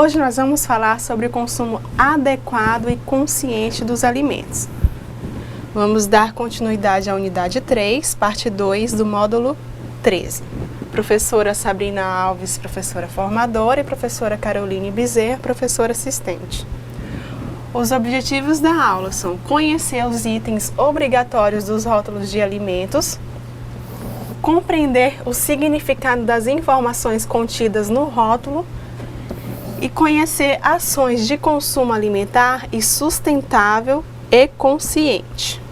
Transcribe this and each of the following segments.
Hoje nós vamos falar sobre o consumo adequado e consciente dos alimentos. Vamos dar continuidade à unidade 3, parte 2 do módulo 13. Professora Sabrina Alves, professora formadora, e professora Caroline Bezerra, professora assistente. Os objetivos da aula são conhecer os itens obrigatórios dos rótulos de alimentos, compreender o significado das informações contidas no rótulo e conhecer ações de consumo alimentar e sustentável e consciente.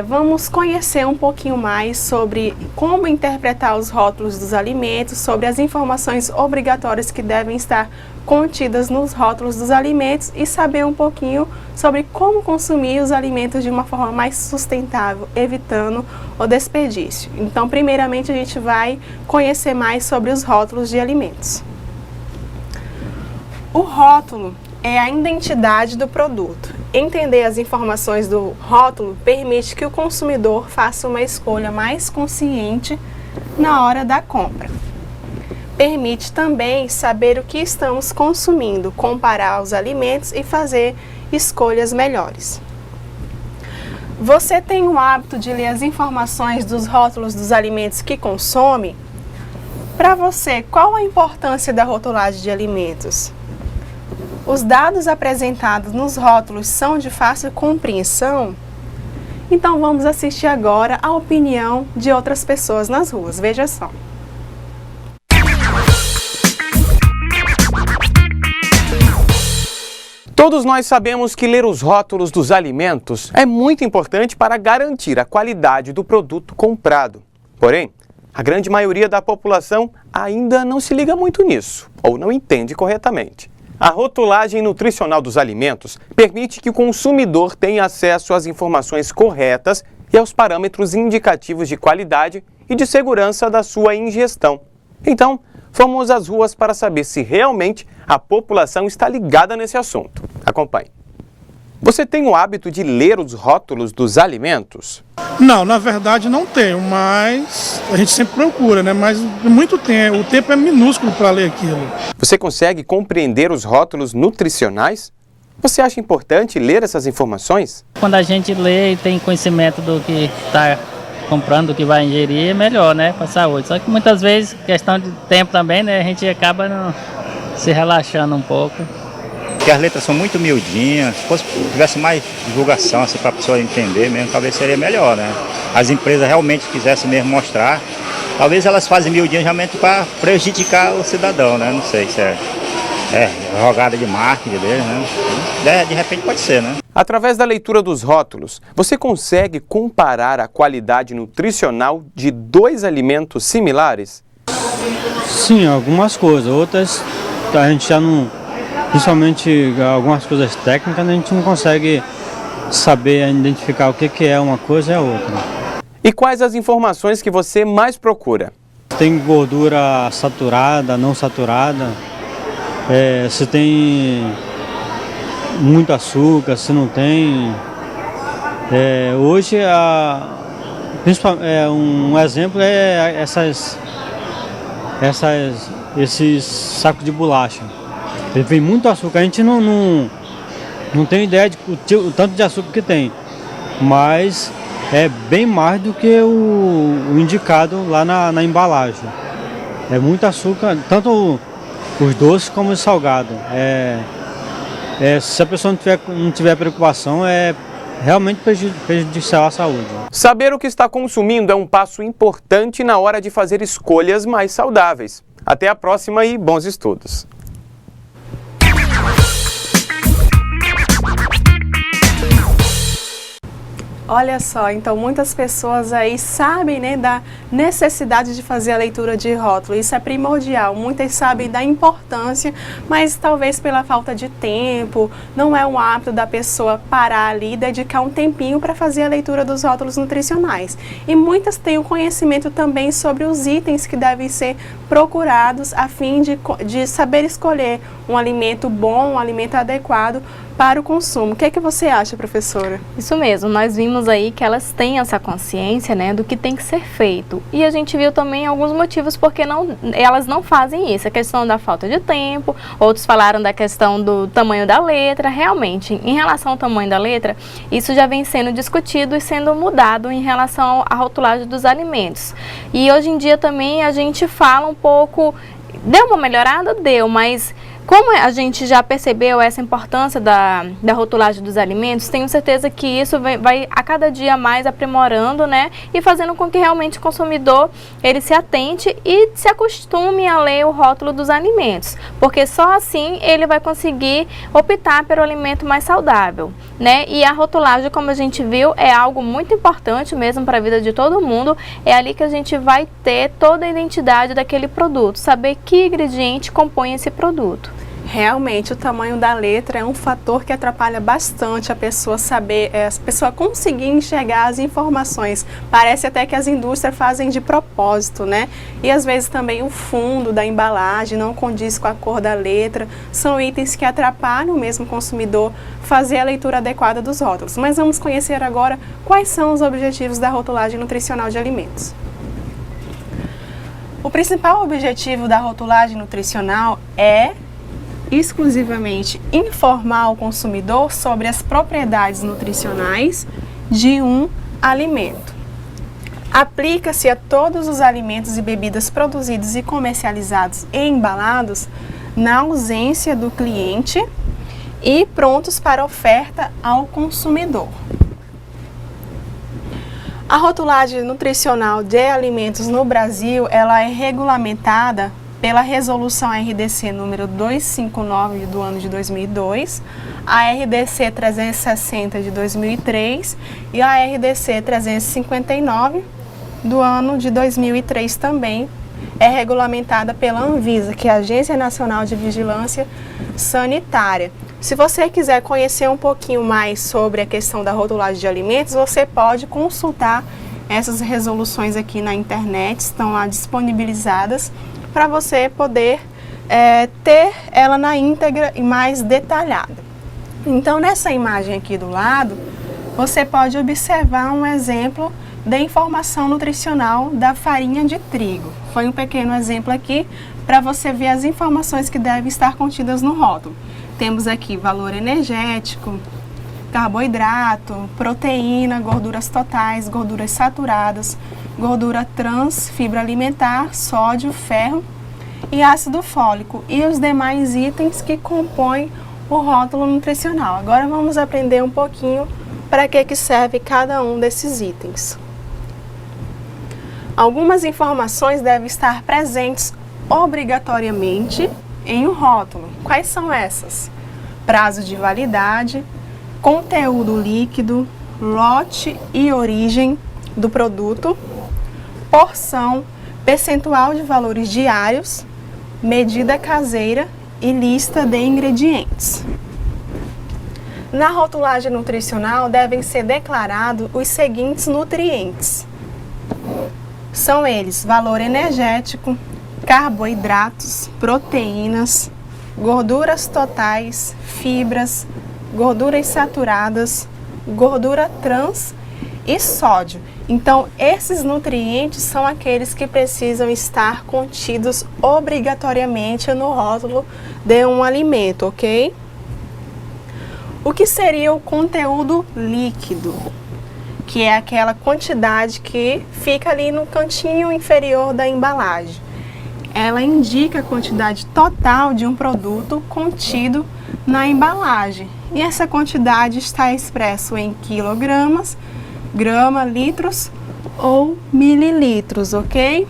Vamos conhecer um pouquinho mais sobre como interpretar os rótulos dos alimentos, sobre as informações obrigatórias que devem estar contidas nos rótulos dos alimentos e saber um pouquinho sobre como consumir os alimentos de uma forma mais sustentável, evitando o desperdício. Então, primeiramente, a gente vai conhecer mais sobre os rótulos de alimentos. O rótulo é a identidade do produto. Entender as informações do rótulo permite que o consumidor faça uma escolha mais consciente na hora da compra. Permite também saber o que estamos consumindo, comparar os alimentos e fazer escolhas melhores. Você tem o hábito de ler as informações dos rótulos dos alimentos que consome? Para você, qual a importância da rotulagem de alimentos? Os dados apresentados nos rótulos são de fácil compreensão? Então vamos assistir agora a opinião de outras pessoas nas ruas. Veja só. Todos nós sabemos que ler os rótulos dos alimentos é muito importante para garantir a qualidade do produto comprado. Porém, a grande maioria da população ainda não se liga muito nisso, ou não entende corretamente. A rotulagem nutricional dos alimentos permite que o consumidor tenha acesso às informações corretas e aos parâmetros indicativos de qualidade e de segurança da sua ingestão. Então, fomos às ruas para saber se realmente a população está ligada nesse assunto. Acompanhe. Você tem o hábito de ler os rótulos dos alimentos? Não, na verdade não tenho, mas a gente sempre procura, né? Mas muito tempo, o tempo é minúsculo para ler aquilo. Você consegue compreender os rótulos nutricionais? Você acha importante ler essas informações? Quando a gente lê e tem conhecimento do que está comprando, do que vai ingerir, é melhor, né, para a saúde. Só que muitas vezes, questão de tempo também, né, a gente acaba se relaxando um pouco. Porque as letras são muito miudinhas, se tivesse mais divulgação assim, para a pessoa entender mesmo, talvez seria melhor, né? As empresas realmente quisessem mesmo mostrar, talvez elas fazem miudinhas realmente para prejudicar o cidadão, né? Não sei se é jogada de marketing deles, né? De repente pode ser, né? Através da leitura dos rótulos, você consegue comparar a qualidade nutricional de dois alimentos similares? Sim, algumas coisas, outras a gente já não... Principalmente algumas coisas técnicas, a gente não consegue saber identificar o que é uma coisa e a outra. E quais as informações que você mais procura? Tem gordura saturada, não saturada, se tem muito açúcar, se não tem. Hoje, um exemplo é esses sacos de bolacha. Ele vem muito açúcar, a gente não tem ideia o tanto de açúcar que tem, mas é bem mais do que o indicado lá na embalagem. É muito açúcar, tanto os doces como os salgados. Se a pessoa não tiver preocupação, é realmente prejudicial à saúde. Saber o que está consumindo é um passo importante na hora de fazer escolhas mais saudáveis. Até a próxima e bons estudos! Olha só, então muitas pessoas aí sabem, né, da necessidade de fazer a leitura de rótulo. Isso é primordial. Muitas sabem da importância, mas talvez pela falta de tempo, não é um hábito da pessoa parar ali e dedicar um tempinho para fazer a leitura dos rótulos nutricionais. E muitas têm o conhecimento também sobre os itens que devem ser procurados a fim de saber escolher um alimento bom, um alimento adequado para o consumo. O que é que você acha, professora? Isso mesmo, nós vimos aí que elas têm essa consciência, né, do que tem que ser feito. E a gente viu também alguns motivos porque elas não fazem isso. A questão da falta de tempo, outros falaram da questão do tamanho da letra. Realmente, em relação ao tamanho da letra, isso já vem sendo discutido e sendo mudado em relação à rotulagem dos alimentos. E hoje em dia também a gente fala um pouco, deu uma melhorada? Deu, mas como a gente já percebeu essa importância da rotulagem dos alimentos, tenho certeza que isso vai a cada dia mais aprimorando, né? E fazendo com que realmente o consumidor ele se atente e se acostume a ler o rótulo dos alimentos. Porque só assim ele vai conseguir optar pelo alimento mais saudável, né? E a rotulagem, como a gente viu, é algo muito importante mesmo para a vida de todo mundo. É ali que a gente vai ter toda a identidade daquele produto, saber que ingrediente compõe esse produto. Realmente, o tamanho da letra é um fator que atrapalha bastante a pessoa saber, a pessoa conseguir enxergar as informações. Parece até que as indústrias fazem de propósito, né? E às vezes também o fundo da embalagem não condiz com a cor da letra. São itens que atrapalham mesmo o consumidor fazer a leitura adequada dos rótulos. Mas vamos conhecer agora quais são os objetivos da rotulagem nutricional de alimentos. O principal objetivo da rotulagem nutricional é exclusivamente informar o consumidor sobre as propriedades nutricionais de um alimento. Aplica-se a todos os alimentos e bebidas produzidos e comercializados e embalados na ausência do cliente e prontos para oferta ao consumidor. A rotulagem nutricional de alimentos no Brasil, ela é regulamentada pela Resolução RDC número 259 do ano de 2002, a RDC 360 de 2003 e a RDC 359 do ano de 2003 também é regulamentada pela Anvisa, que é a Agência Nacional de Vigilância Sanitária. Se você quiser conhecer um pouquinho mais sobre a questão da rotulagem de alimentos, você pode consultar essas resoluções aqui na internet, estão lá disponibilizadas, para você poder ter ela na íntegra e mais detalhada. Então, nessa imagem aqui do lado, você pode observar um exemplo da informação nutricional da farinha de trigo. Foi um pequeno exemplo aqui para você ver as informações que devem estar contidas no rótulo. Temos aqui valor energético, carboidrato, proteína, gorduras totais, gorduras saturadas, gordura trans, fibra alimentar, sódio, ferro e ácido fólico e os demais itens que compõem o rótulo nutricional. Agora vamos aprender um pouquinho para que serve cada um desses itens. Algumas informações devem estar presentes obrigatoriamente em um rótulo. Quais são essas? Prazo de validade, conteúdo líquido, lote e origem do produto, porção, percentual de valores diários, medida caseira e lista de ingredientes. Na rotulagem nutricional devem ser declarados os seguintes nutrientes. São eles: valor energético, carboidratos, proteínas, gorduras totais, fibras, gorduras saturadas, gordura trans e sódio. Então, esses nutrientes são aqueles que precisam estar contidos obrigatoriamente no rótulo de um alimento, ok? O que seria o conteúdo líquido? Que é aquela quantidade que fica ali no cantinho inferior da embalagem. Ela indica a quantidade total de um produto contido na embalagem. E essa quantidade está expresso em quilogramas, grama, litros ou mililitros, ok?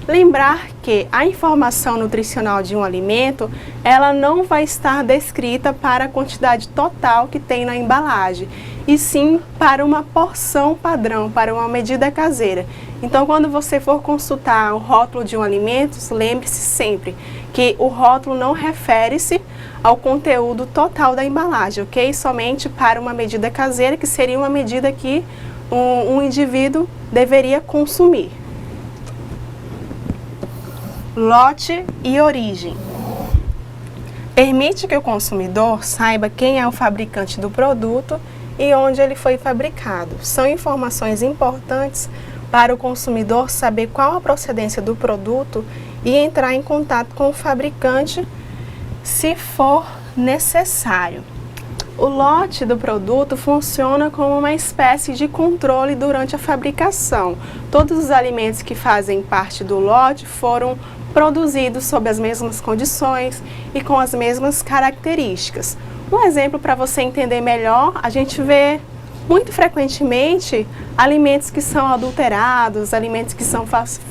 Lembrar que a informação nutricional de um alimento, ela não vai estar descrita para a quantidade total que tem na embalagem, e sim para uma porção padrão, para uma medida caseira. Então, quando você for consultar o rótulo de um alimento, lembre-se sempre que o rótulo não refere-se ao conteúdo total da embalagem, ok? Somente para uma medida caseira, que seria uma medida que um indivíduo deveria consumir. Lote e origem. Permite que o consumidor saiba quem é o fabricante do produto e onde ele foi fabricado. São informações importantes para o consumidor saber qual a procedência do produto e entrar em contato com o fabricante se for necessário. O lote do produto funciona como uma espécie de controle durante a fabricação. Todos os alimentos que fazem parte do lote foram produzidos sob as mesmas condições e com as mesmas características. Um exemplo para você entender melhor, a gente vê muito frequentemente alimentos que são adulterados, alimentos que são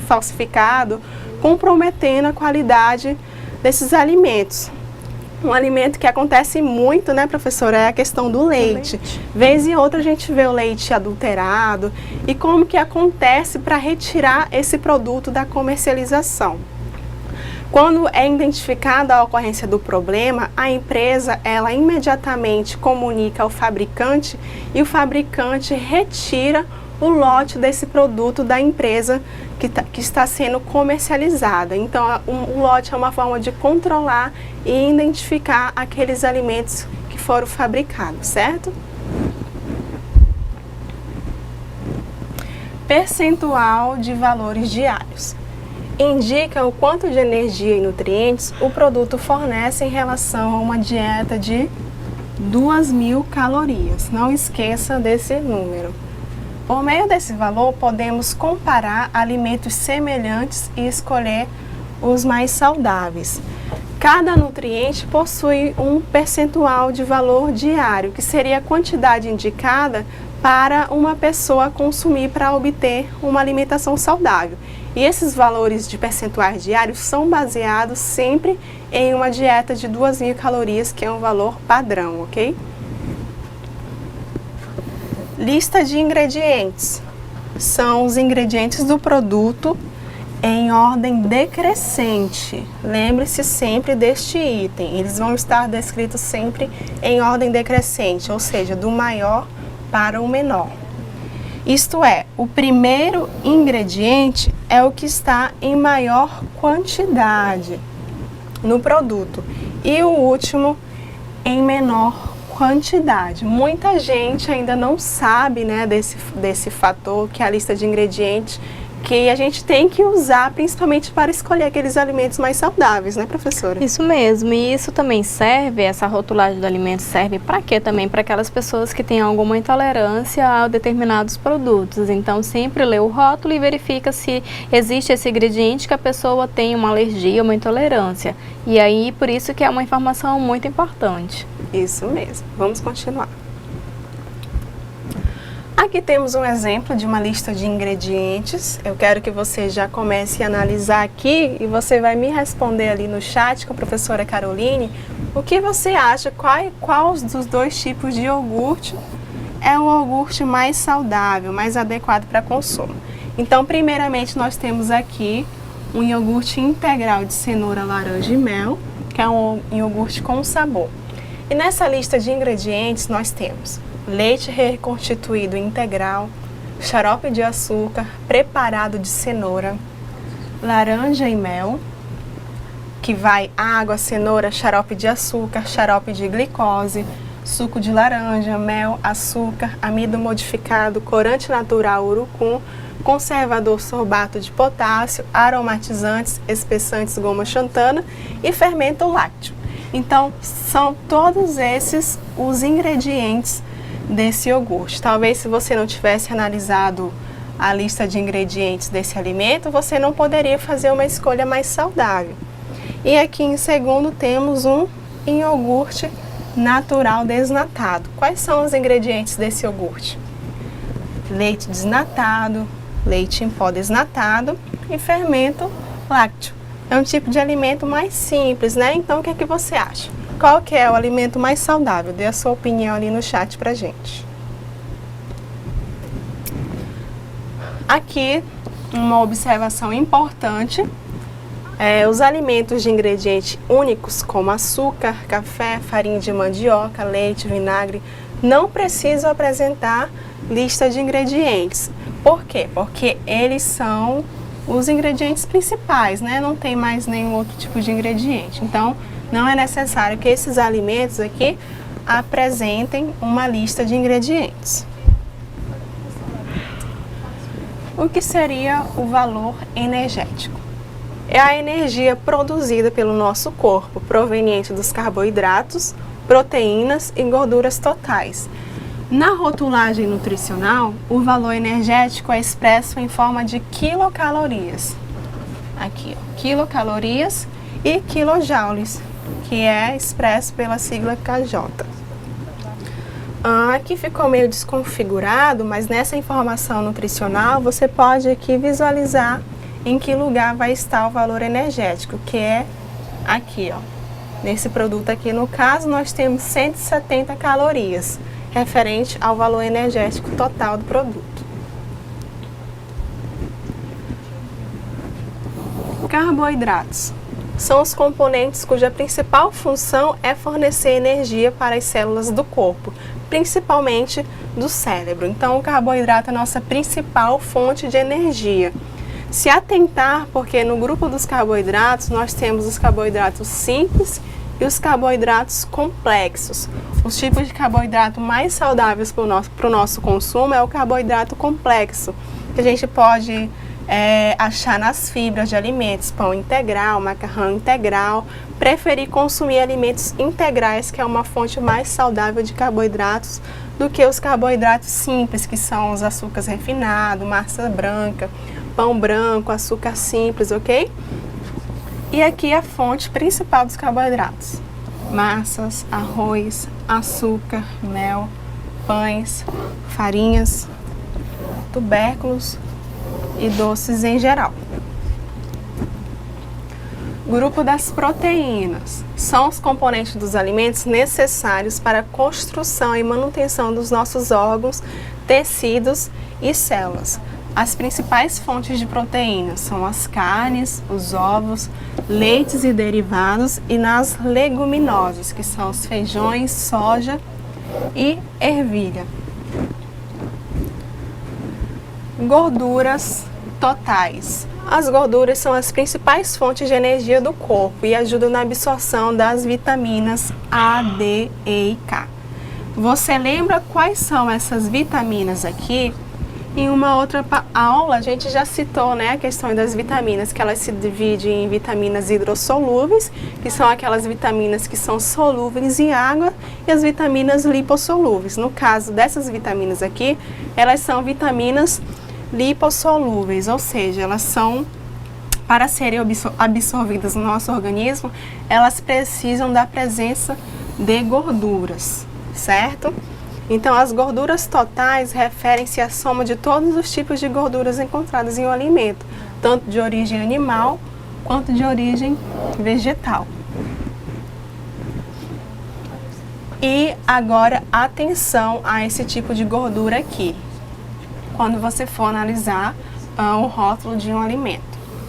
falsificados, comprometendo a qualidade desses alimentos. Um alimento que acontece muito, né, professora, é a questão do leite. Vez e outra a gente vê o leite adulterado e como que acontece para retirar esse produto da comercialização. Quando é identificada a ocorrência do problema, a empresa ela imediatamente comunica ao fabricante e o fabricante retira o lote desse produto da empresa que está sendo comercializada. Então, o lote é uma forma de controlar e identificar aqueles alimentos que foram fabricados, certo? Percentual de valores diários. Indica o quanto de energia e nutrientes o produto fornece em relação a uma dieta de 2.000 calorias. Não esqueça desse número. Por meio desse valor, podemos comparar alimentos semelhantes e escolher os mais saudáveis. Cada nutriente possui um percentual de valor diário, que seria a quantidade indicada para uma pessoa consumir para obter uma alimentação saudável. E esses valores de percentuais diários são baseados sempre em uma dieta de 2.000 calorias, que é um valor padrão, ok? Lista de ingredientes. São os ingredientes do produto em ordem decrescente. Lembre-se sempre deste item. Eles vão estar descritos sempre em ordem decrescente, ou seja, do maior para o menor. Isto é, o primeiro ingrediente é o que está em maior quantidade no produto e o último em menor quantidade. Muita gente ainda não sabe, né, desse fator que é a lista de ingredientes, que a gente tem que usar principalmente para escolher aqueles alimentos mais saudáveis, né, professora? Isso mesmo, e isso também serve, essa rotulagem do alimento serve para quê também? Para aquelas pessoas que têm alguma intolerância a determinados produtos. Então, sempre lê o rótulo e verifica se existe esse ingrediente que a pessoa tem uma alergia, uma intolerância. E aí, por isso que é uma informação muito importante. Isso mesmo. Vamos continuar. Aqui temos um exemplo de uma lista de ingredientes. Eu quero que você já comece a analisar aqui e você vai me responder ali no chat com a professora Caroline o que você acha, qual dos dois tipos de iogurte é o iogurte mais saudável, mais adequado para consumo. Então, primeiramente, nós temos aqui um iogurte integral de cenoura, laranja e mel, que é um iogurte com sabor. E nessa lista de ingredientes nós temos leite reconstituído integral, xarope de açúcar preparado de cenoura, laranja e mel, que vai água, cenoura, xarope de açúcar, xarope de glicose, suco de laranja, mel, açúcar, amido modificado, corante natural urucum, conservador sorbato de potássio, aromatizantes, espessantes goma xantana e fermento lácteo. Então, são todos esses os ingredientes desse iogurte. Talvez se você não tivesse analisado a lista de ingredientes desse alimento, você não poderia fazer uma escolha mais saudável. E aqui em segundo temos um iogurte natural desnatado. Quais são os ingredientes desse iogurte? Leite desnatado, leite em pó desnatado e fermento lácteo. É um tipo de alimento mais simples, né? Então, o que é que você acha? Qual que é o alimento mais saudável? Dê a sua opinião ali no chat pra gente. Aqui, uma observação importante. Os alimentos de ingredientes únicos, como açúcar, café, farinha de mandioca, leite, vinagre, não precisam apresentar lista de ingredientes. Por quê? Porque eles são os ingredientes principais, né? Não tem mais nenhum outro tipo de ingrediente. Então, não é necessário que esses alimentos aqui apresentem uma lista de ingredientes. O que seria o valor energético? É a energia produzida pelo nosso corpo, proveniente dos carboidratos, proteínas e gorduras totais. Na rotulagem nutricional, o valor energético é expresso em forma de quilocalorias. Aqui, ó, quilocalorias e quilojoules, que é expresso pela sigla KJ. Aqui ficou meio desconfigurado, mas nessa informação nutricional você pode aqui visualizar em que lugar vai estar o valor energético, que é aqui, ó. Nesse produto aqui, no caso, nós temos 170 calorias, referente ao valor energético total do produto. Carboidratos são os componentes cuja principal função é fornecer energia para as células do corpo, principalmente do cérebro. Então, o carboidrato é a nossa principal fonte de energia. Se atentar, porque no grupo dos carboidratos nós temos os carboidratos simples e os carboidratos complexos. Os tipos de carboidrato mais saudáveis para o nosso consumo é o carboidrato complexo, que a gente pode achar nas fibras de alimentos, pão integral, macarrão integral. Preferir consumir alimentos integrais, que é uma fonte mais saudável de carboidratos, do que os carboidratos simples, que são os açúcares refinados, massa branca, pão branco, açúcar simples, ok? E aqui a fonte principal dos carboidratos: massas, arroz, açúcar, mel, pães, farinhas, tubérculos e doces em geral. Grupo das proteínas são os componentes dos alimentos necessários para a construção e manutenção dos nossos órgãos, tecidos e células. As principais fontes de proteínas são as carnes, os ovos, leites e derivados, e nas leguminosas, que são os feijões, soja e ervilha. Gorduras totais. As gorduras são as principais fontes de energia do corpo e ajudam na absorção das vitaminas A, D, E e K. Você lembra quais são essas vitaminas aqui? Em uma outra aula a gente já citou, né, a questão das vitaminas, que elas se dividem em vitaminas hidrossolúveis, que são aquelas vitaminas que são solúveis em água, e as vitaminas lipossolúveis. No caso dessas vitaminas aqui, elas são vitaminas lipossolúveis, ou seja, elas são, para serem absorvidas no nosso organismo, elas precisam da presença de gorduras, certo? Então, as gorduras totais referem-se à soma de todos os tipos de gorduras encontradas em um alimento, tanto de origem animal quanto de origem vegetal. E agora, atenção a esse tipo de gordura aqui, quando você for analisar o rótulo de um alimento,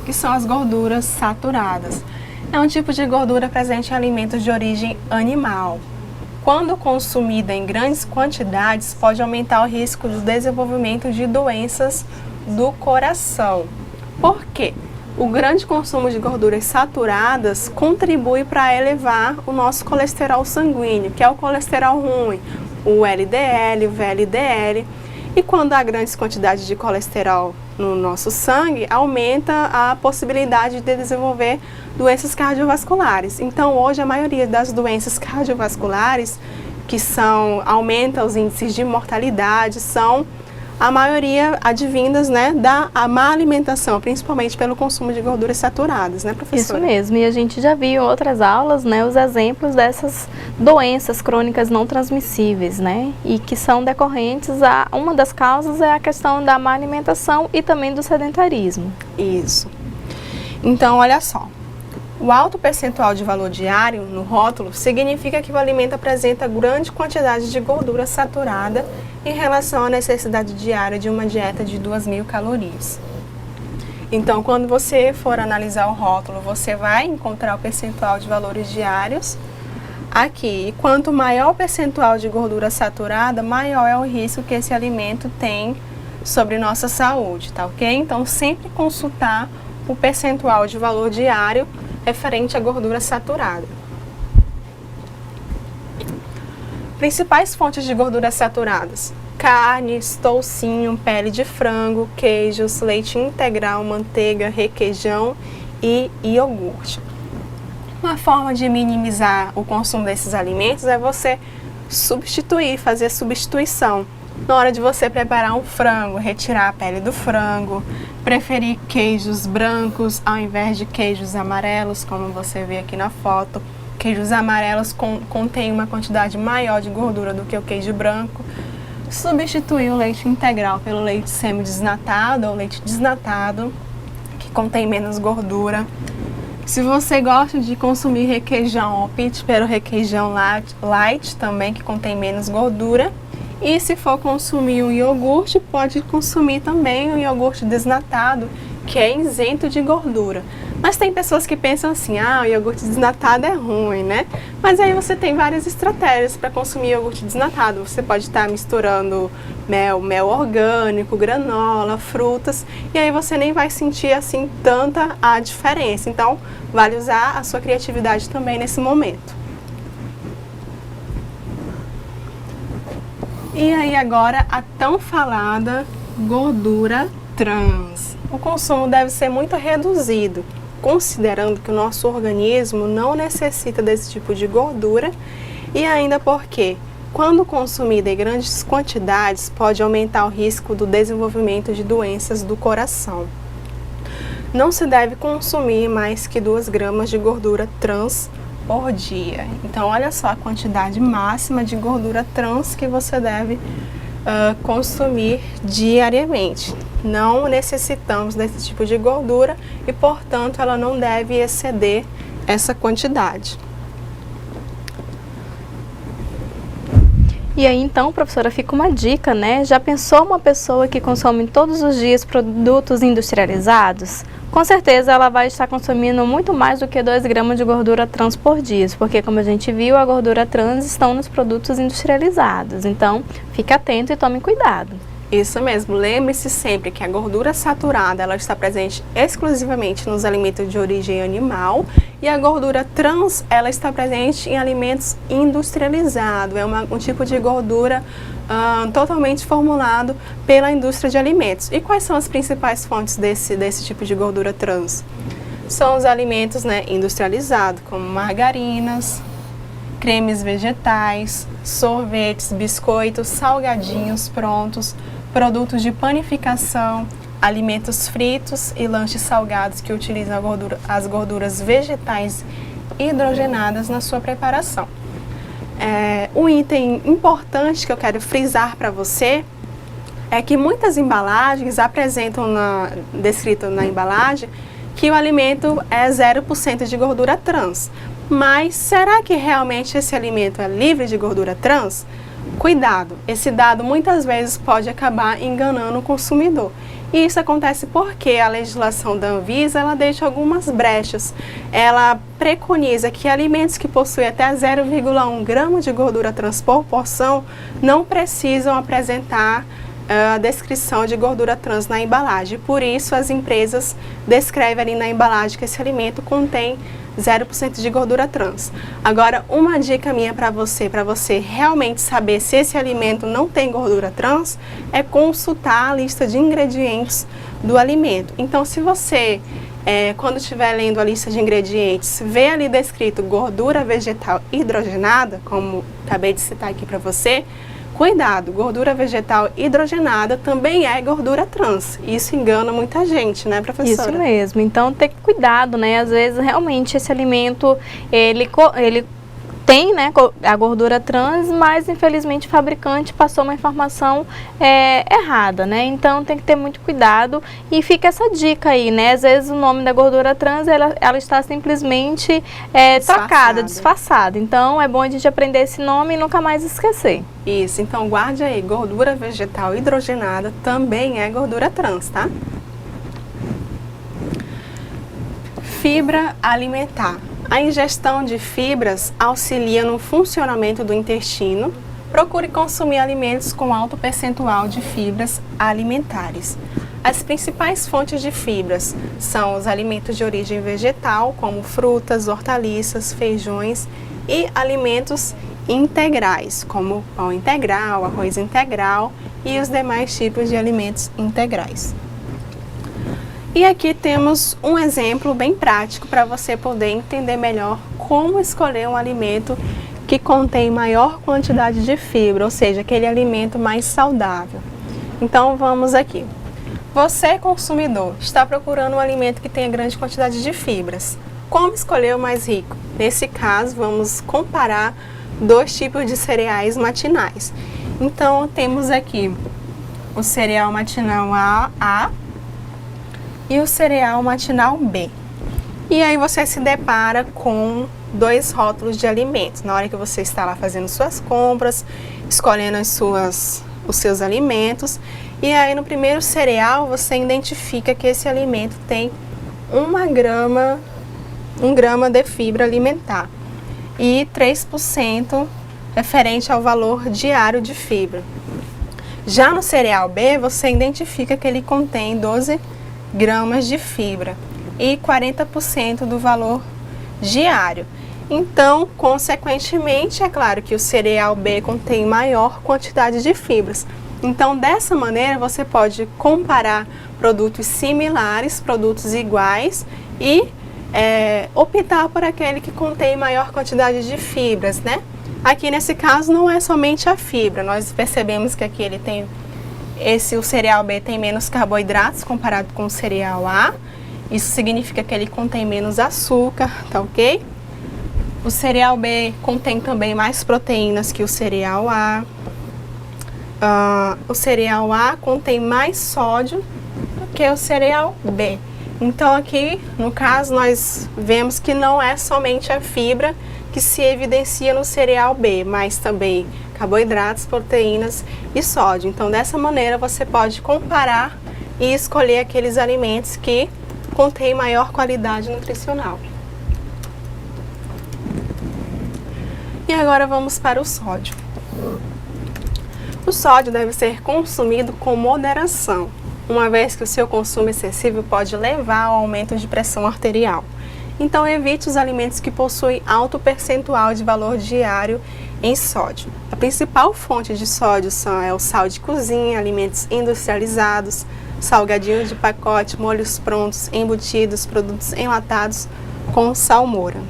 que são as gorduras saturadas. É um tipo de gordura presente em alimentos de origem animal. Quando consumida em grandes quantidades, pode aumentar o risco do desenvolvimento de doenças do coração. Por quê? O grande consumo de gorduras saturadas contribui para elevar o nosso colesterol sanguíneo, que é o colesterol ruim, o LDL, o VLDL. E quando há grandes quantidades de colesterol no nosso sangue, aumenta a possibilidade de desenvolver doenças cardiovasculares. Então, hoje, a maioria das doenças cardiovasculares, que aumenta os índices de mortalidade, são a maioria advindas, né, da má alimentação, principalmente pelo consumo de gorduras saturadas, né, professora? Isso mesmo, e a gente já viu em outras aulas, né, os exemplos dessas doenças crônicas não transmissíveis, né, e que são decorrentes uma das causas é a questão da má alimentação e também do sedentarismo. Isso. Então, olha só. O alto percentual de valor diário no rótulo significa que o alimento apresenta grande quantidade de gordura saturada em relação à necessidade diária de uma dieta de 2.000 calorias. Então, quando você for analisar o rótulo, você vai encontrar o percentual de valores diários aqui. E quanto maior o percentual de gordura saturada, maior é o risco que esse alimento tem sobre nossa saúde, tá ok? Então, sempre consultar o percentual de valor diário referente à gordura saturada. Principais fontes de gorduras saturadas: carnes, toucinho, pele de frango, queijos, leite integral, manteiga, requeijão e iogurte. Uma forma de minimizar o consumo desses alimentos é você substituir, fazer substituição. Na hora de você preparar um frango, retirar a pele do frango, preferir queijos brancos ao invés de queijos amarelos, como você vê aqui na foto. Queijos amarelos contêm uma quantidade maior de gordura do que o queijo branco. Substituir o leite integral pelo leite semidesnatado ou leite desnatado, que contém menos gordura. Se você gosta de consumir requeijão, opte pelo requeijão light também, que contém menos gordura. E se for consumir um iogurte, pode consumir também um iogurte desnatado, que é isento de gordura. Mas tem pessoas que pensam assim, o iogurte desnatado é ruim, né? Mas aí você tem várias estratégias para consumir iogurte desnatado. Você pode estar misturando mel orgânico, granola, frutas, e aí você nem vai sentir assim tanta a diferença. Então, vale usar a sua criatividade também nesse momento. E aí agora a tão falada gordura trans. O consumo deve ser muito reduzido, considerando que o nosso organismo não necessita desse tipo de gordura e ainda porque, quando consumida em grandes quantidades, pode aumentar o risco do desenvolvimento de doenças do coração. Não se deve consumir mais que 2 gramas de gordura trans por dia. Então, olha só a quantidade máxima de gordura trans que você deve consumir diariamente. Não necessitamos desse tipo de gordura e, portanto, ela não deve exceder essa quantidade. E aí, então, professora, fica uma dica, né? Já pensou uma pessoa que consome todos os dias produtos industrializados? Com certeza ela vai estar consumindo muito mais do que 2 gramas de gordura trans por dia, porque, como a gente viu, a gordura trans estão nos produtos industrializados. Então, fique atento e tome cuidado. Isso mesmo, lembre-se sempre que a gordura saturada ela está presente exclusivamente nos alimentos de origem animal e a gordura trans ela está presente em alimentos industrializados. É um tipo de gordura totalmente formulado pela indústria de alimentos. E quais são as principais fontes desse tipo de gordura trans? São os alimentos industrializados, como margarinas, cremes vegetais, sorvetes, biscoitos, salgadinhos prontos, produtos de panificação, alimentos fritos e lanches salgados que utilizam as gorduras vegetais hidrogenadas na sua preparação. Um item importante que eu quero frisar para você é que muitas embalagens apresentam descrito na embalagem que o alimento é 0% de gordura trans. Mas será que realmente esse alimento é livre de gordura trans? Cuidado, esse dado muitas vezes pode acabar enganando o consumidor. E isso acontece porque a legislação da Anvisa ela deixa algumas brechas. Ela preconiza que alimentos que possuem até 0,1 grama de gordura trans por porção não precisam apresentar a descrição de gordura trans na embalagem. Por isso, as empresas descrevem ali na embalagem que esse alimento contém 0% de gordura trans. Agora, uma dica minha para você realmente saber se esse alimento não tem gordura trans, é consultar a lista de ingredientes do alimento. Então, se você, quando estiver lendo a lista de ingredientes, vê ali descrito gordura vegetal hidrogenada, como acabei de citar aqui para você, cuidado, gordura vegetal hidrogenada também é gordura trans. Isso engana muita gente, né, professora? Isso mesmo. Então, ter cuidado, né? Às vezes, realmente, esse alimento, ele tem, né, a gordura trans, mas, infelizmente, o fabricante passou uma informação errada, né? Então, tem que ter muito cuidado e fica essa dica aí, né? Às vezes, o nome da gordura trans, ela está simplesmente trocada, disfarçada. Então, é bom a gente aprender esse nome e nunca mais esquecer. Isso, então guarde aí, gordura vegetal hidrogenada também é gordura trans, tá? Fibra alimentar. A ingestão de fibras auxilia no funcionamento do intestino. Procure consumir alimentos com alto percentual de fibras alimentares. As principais fontes de fibras são os alimentos de origem vegetal, como frutas, hortaliças, feijões e alimentos integrais, como pão integral, arroz integral e os demais tipos de alimentos integrais. E aqui temos um exemplo bem prático para você poder entender melhor como escolher um alimento que contém maior quantidade de fibra, ou seja, aquele alimento mais saudável. Então vamos aqui. Você, consumidor, está procurando um alimento que tenha grande quantidade de fibras. Como escolher o mais rico? Nesse caso, vamos comparar dois tipos de cereais matinais. Então temos aqui o cereal matinal A e o cereal matinal B. E aí você se depara com dois rótulos de alimentos. Na hora que você está lá fazendo suas compras, escolhendo os seus alimentos, e aí no primeiro cereal você identifica que esse alimento tem 1 grama de fibra alimentar e 3% referente ao valor diário de fibra. Já no cereal B, você identifica que ele contém 12 gramas de fibra e 40% do valor diário. Então, consequentemente, é claro que o cereal B contém maior quantidade de fibras. Então, dessa maneira, você pode comparar produtos similares, produtos iguais e optar por aquele que contém maior quantidade de fibras, né? Aqui nesse caso não é somente a fibra, nós percebemos que aqui ele tem o cereal B tem menos carboidratos comparado com o cereal A. Isso significa que ele contém menos açúcar, tá ok? O cereal B contém também mais proteínas que o cereal A. O cereal A contém mais sódio do que o cereal B. Então aqui, no caso, nós vemos que não é somente a fibra que se evidencia no cereal B, mas também carboidratos, proteínas e sódio. Então, dessa maneira, você pode comparar e escolher aqueles alimentos que contêm maior qualidade nutricional. E agora vamos para o sódio. O sódio deve ser consumido com moderação, uma vez que o seu consumo excessivo pode levar ao aumento de pressão arterial. Então, evite os alimentos que possuem alto percentual de valor diário em sódio. A principal fonte de sódio é o sal de cozinha, alimentos industrializados, salgadinhos de pacote, molhos prontos, embutidos, produtos enlatados com salmoura.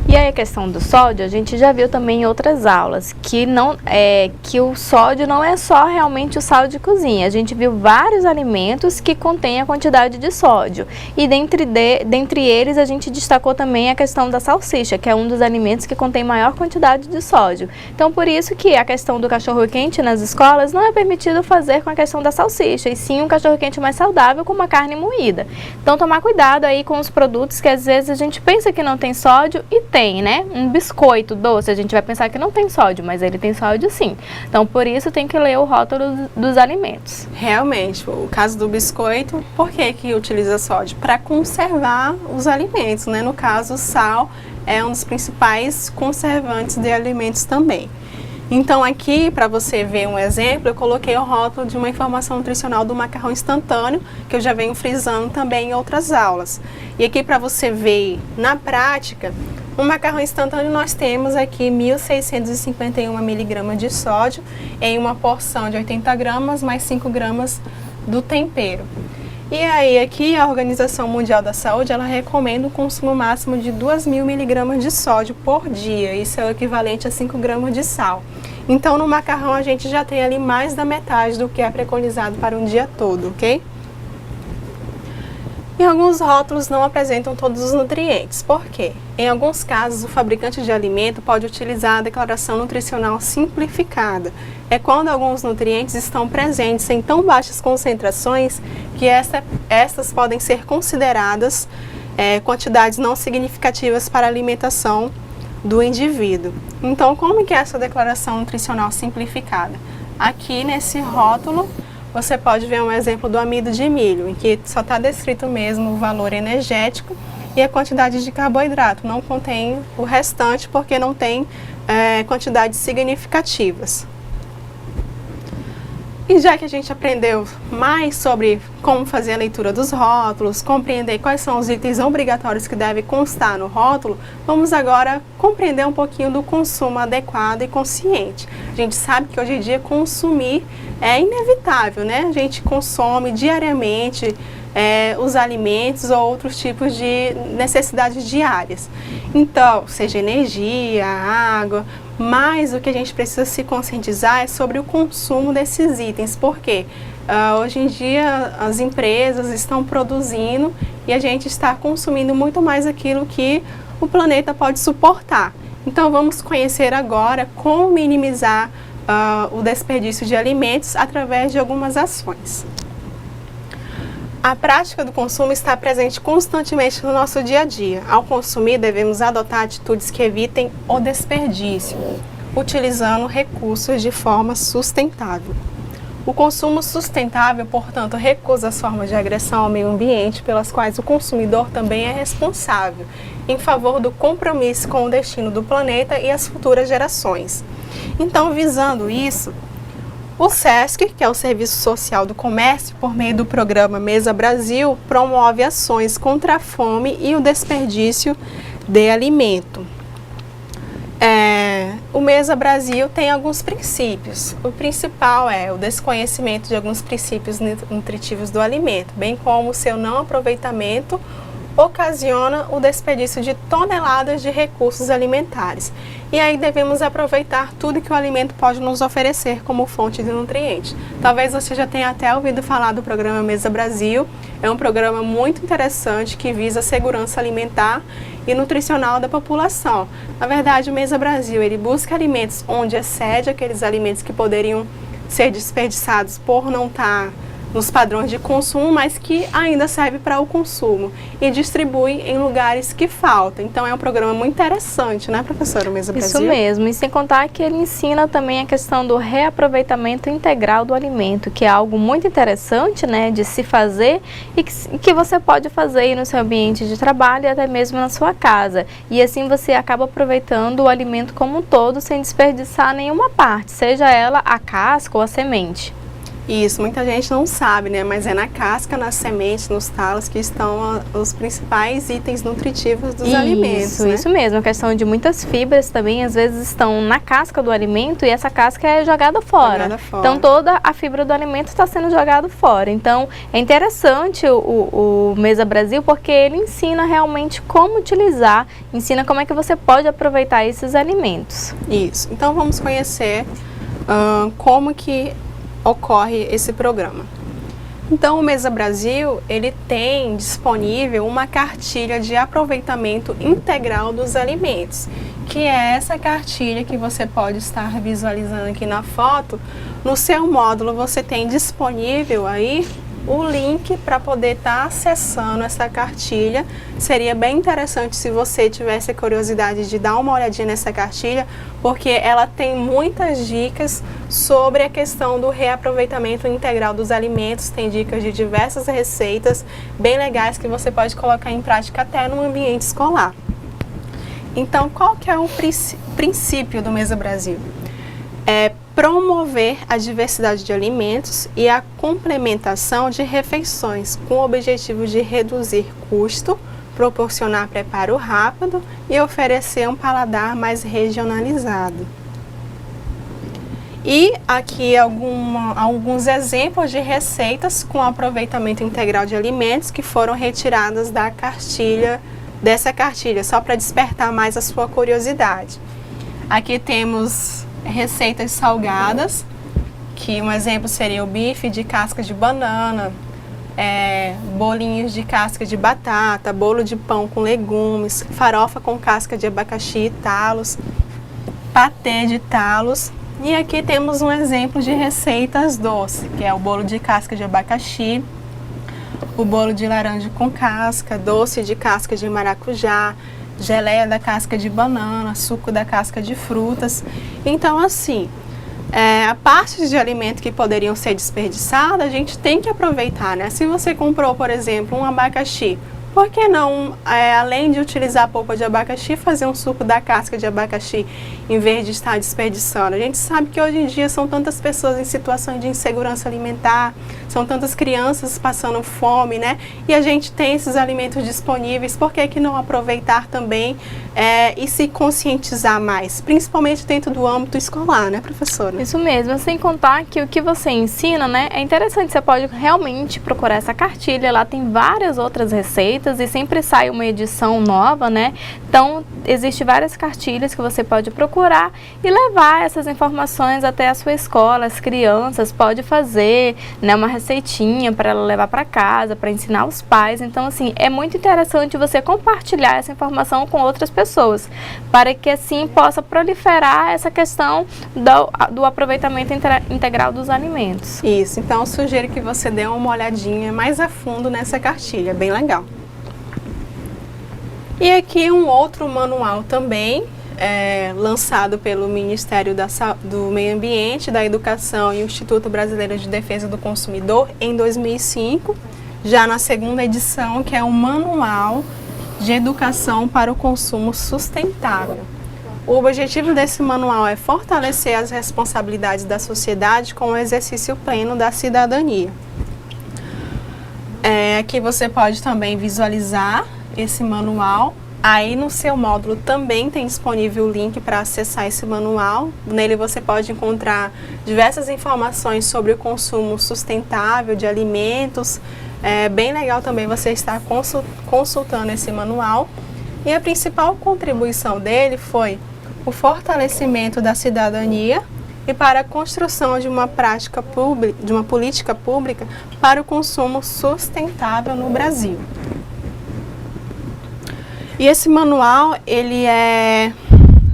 E aí a questão do sódio, a gente já viu também em outras aulas, que o sódio não é só realmente o sal de cozinha. A gente viu vários alimentos que contêm a quantidade de sódio. E dentre eles a gente destacou também a questão da salsicha, que é um dos alimentos que contém maior quantidade de sódio. Então por isso que a questão do cachorro-quente nas escolas não é permitido fazer com a questão da salsicha, e sim um cachorro-quente mais saudável com uma carne moída. Então tomar cuidado aí com os produtos que às vezes a gente pensa que não tem sódio e tem, né? Um biscoito doce, a gente vai pensar que não tem sódio, mas ele tem sódio sim. Então, por isso tem que ler o rótulo dos alimentos. Realmente, o caso do biscoito, por que utiliza sódio? Para conservar os alimentos, né? No caso, o sal é um dos principais conservantes de alimentos também. Então aqui, para você ver um exemplo, eu coloquei o rótulo de uma informação nutricional do macarrão instantâneo, que eu já venho frisando também em outras aulas. E aqui para você ver na prática, no macarrão instantâneo nós temos aqui 1.651 mg de sódio em uma porção de 80 gramas mais 5 gramas do tempero. E aí aqui a Organização Mundial da Saúde, ela recomenda o consumo máximo de 2.000 mg de sódio por dia. Isso é o equivalente a 5 gramas de sal. Então no macarrão a gente já tem ali mais da metade do que é preconizado para um dia todo, ok? E alguns rótulos não apresentam todos os nutrientes. Por quê? Em alguns casos, o fabricante de alimento pode utilizar a declaração nutricional simplificada. É quando alguns nutrientes estão presentes em tão baixas concentrações que estas podem ser consideradas quantidades não significativas para a alimentação do indivíduo. Então, como que é essa declaração nutricional simplificada? Aqui nesse rótulo, você pode ver um exemplo do amido de milho, em que só está descrito mesmo o valor energético e a quantidade de carboidrato. Não contém o restante porque não tem quantidades significativas. E já que a gente aprendeu mais sobre como fazer a leitura dos rótulos, compreender quais são os itens obrigatórios que devem constar no rótulo, vamos agora compreender um pouquinho do consumo adequado e consciente. A gente sabe que hoje em dia consumir é inevitável, né? A gente consome diariamente os alimentos ou outros tipos de necessidades diárias. Então, seja energia, água, mas o que a gente precisa se conscientizar é sobre o consumo desses itens, porque hoje em dia as empresas estão produzindo e a gente está consumindo muito mais aquilo que o planeta pode suportar. Então vamos conhecer agora como minimizar o desperdício de alimentos através de algumas ações. A prática do consumo está presente constantemente no nosso dia a dia. Ao consumir, devemos adotar atitudes que evitem o desperdício, utilizando recursos de forma sustentável. O consumo sustentável, portanto, recusa as formas de agressão ao meio ambiente pelas quais o consumidor também é responsável, em favor do compromisso com o destino do planeta e as futuras gerações. Então, visando isso, o SESC, que é o Serviço Social do Comércio, por meio do programa Mesa Brasil, promove ações contra a fome e o desperdício de alimento. O Mesa Brasil tem alguns princípios. O principal é o desconhecimento de alguns princípios nutritivos do alimento, bem como o seu não aproveitamento ocasiona o desperdício de toneladas de recursos alimentares. E aí devemos aproveitar tudo que o alimento pode nos oferecer como fonte de nutrientes. Talvez você já tenha até ouvido falar do programa Mesa Brasil. É um programa muito interessante que visa a segurança alimentar e nutricional da população. Na verdade, o Mesa Brasil, ele busca alimentos onde excede aqueles alimentos que poderiam ser desperdiçados por não estar nos padrões de consumo, mas que ainda serve para o consumo e distribui em lugares que faltam. Então é um programa muito interessante, né, professora, o Mesa Brasil? Isso mesmo, e sem contar que ele ensina também a questão do reaproveitamento integral do alimento, que é algo muito interessante, né, de se fazer e que você pode fazer aí no seu ambiente de trabalho e até mesmo na sua casa. E assim você acaba aproveitando o alimento como um todo, sem desperdiçar nenhuma parte, seja ela a casca ou a semente. Isso, muita gente não sabe, né? Mas é na casca, nas sementes, nos talos que estão os principais itens nutritivos dos alimentos, né? Isso mesmo, a questão de muitas fibras também, às vezes estão na casca do alimento e essa casca é jogada fora. Então toda a fibra do alimento está sendo jogada fora. Então é interessante o Mesa Brasil porque ele ensina realmente como utilizar, ensina como é que você pode aproveitar esses alimentos. Isso, então vamos conhecer como que ocorre esse programa. Então o Mesa Brasil, ele tem disponível uma cartilha de aproveitamento integral dos alimentos, que é essa cartilha que você pode estar visualizando aqui na foto. No seu módulo você tem disponível aí o link para poder estar acessando essa cartilha. Seria bem interessante se você tivesse a curiosidade de dar uma olhadinha nessa cartilha, porque ela tem muitas dicas sobre a questão do reaproveitamento integral dos alimentos, tem dicas de diversas receitas bem legais que você pode colocar em prática até no ambiente escolar. Então, qual que é o princípio do Mesa Brasil? É promover a diversidade de alimentos e a complementação de refeições com o objetivo de reduzir custo, proporcionar preparo rápido e oferecer um paladar mais regionalizado. E aqui alguns exemplos de receitas com aproveitamento integral de alimentos que foram retiradas dessa cartilha, só para despertar mais a sua curiosidade. Aqui temos receitas salgadas, que um exemplo seria o bife de casca de banana, bolinhos de casca de batata, bolo de pão com legumes, farofa com casca de abacaxi e talos, patê de talos. E aqui temos um exemplo de receitas doces, que é o bolo de casca de abacaxi, o bolo de laranja com casca, doce de casca de maracujá, geleia da casca de banana, suco da casca de frutas. Então, assim, a parte de alimento que poderiam ser desperdiçadas, a gente tem que aproveitar, né? Se você comprou, por exemplo, um abacaxi, Por que não, além de utilizar a polpa de abacaxi, fazer um suco da casca de abacaxi em vez de estar desperdiçando? A gente sabe que hoje em dia são tantas pessoas em situação de insegurança alimentar, são tantas crianças passando fome, né? E a gente tem esses alimentos disponíveis, por que não aproveitar também e se conscientizar mais, principalmente dentro do âmbito escolar, né, professora? Isso mesmo, sem contar que o que você ensina, né, é interessante, você pode realmente procurar essa cartilha, lá tem várias outras receitas e sempre sai uma edição nova, né? Então, existem várias cartilhas que você pode procurar e levar essas informações até a sua escola. As crianças podem fazer, né, uma receitinha para ela levar para casa, para ensinar os pais. Então, assim, é muito interessante você compartilhar essa informação com outras pessoas, para que assim possa proliferar essa questão do aproveitamento integral dos alimentos. Isso, então eu sugiro que você dê uma olhadinha mais a fundo nessa cartilha, bem legal. E aqui um outro manual também, lançado pelo Ministério do Meio Ambiente, da Educação e o Instituto Brasileiro de Defesa do Consumidor em 2005, já na segunda edição, que é um manual de educação para o consumo sustentável. O objetivo desse manual é fortalecer as responsabilidades da sociedade com o exercício pleno da cidadania. Aqui você pode também visualizar esse manual. Aí no seu módulo também tem disponível o link para acessar esse manual. Nele você pode encontrar diversas informações sobre o consumo sustentável de alimentos. É bem legal também você estar consultando esse manual. E a principal contribuição dele foi o fortalecimento da cidadania e para a construção de uma política pública para o consumo sustentável no Brasil. E esse manual, ele é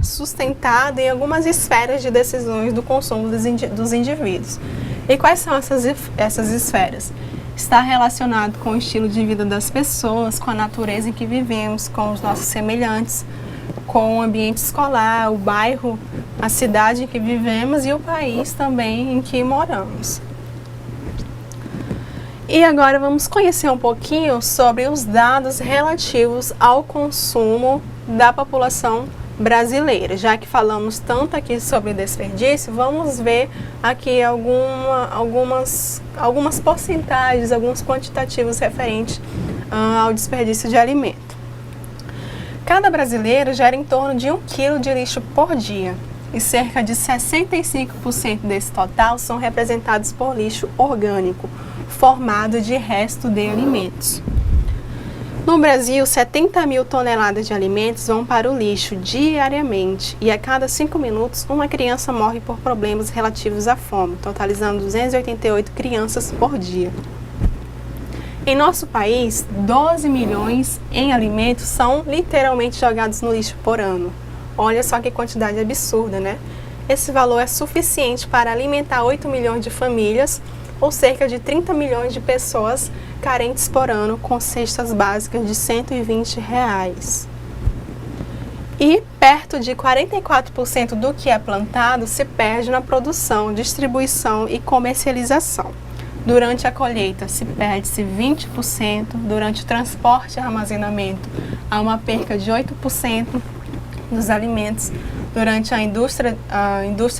sustentado em algumas esferas de decisões do consumo dos indivíduos. E quais são essas esferas? Está relacionado com o estilo de vida das pessoas, com a natureza em que vivemos, com os nossos semelhantes, com o ambiente escolar, o bairro, a cidade em que vivemos e o país também em que moramos. E agora vamos conhecer um pouquinho sobre os dados relativos ao consumo da população brasileira. Já que falamos tanto aqui sobre desperdício, vamos ver aqui algumas porcentagens, alguns quantitativos referentes ao desperdício de alimento. Cada brasileiro gera em torno de 1 quilo de lixo por dia. E cerca de 65% desse total são representados por lixo orgânico, formado de resto de alimentos. No Brasil, 70 mil toneladas de alimentos vão para o lixo diariamente e a cada 5 minutos uma criança morre por problemas relativos à fome, totalizando 288 crianças por dia. Em nosso país, 12 milhões em alimentos são literalmente jogados no lixo por ano. Olha só que quantidade absurda, né? Esse valor é suficiente para alimentar 8 milhões de famílias, ou cerca de 30 milhões de pessoas carentes por ano, com cestas básicas de R$120. E perto de 44% do que é plantado se perde na produção, distribuição e comercialização. Durante a colheita se perde-se 20%, durante o transporte e armazenamento há uma perca de 8% dos alimentos, durante a indústria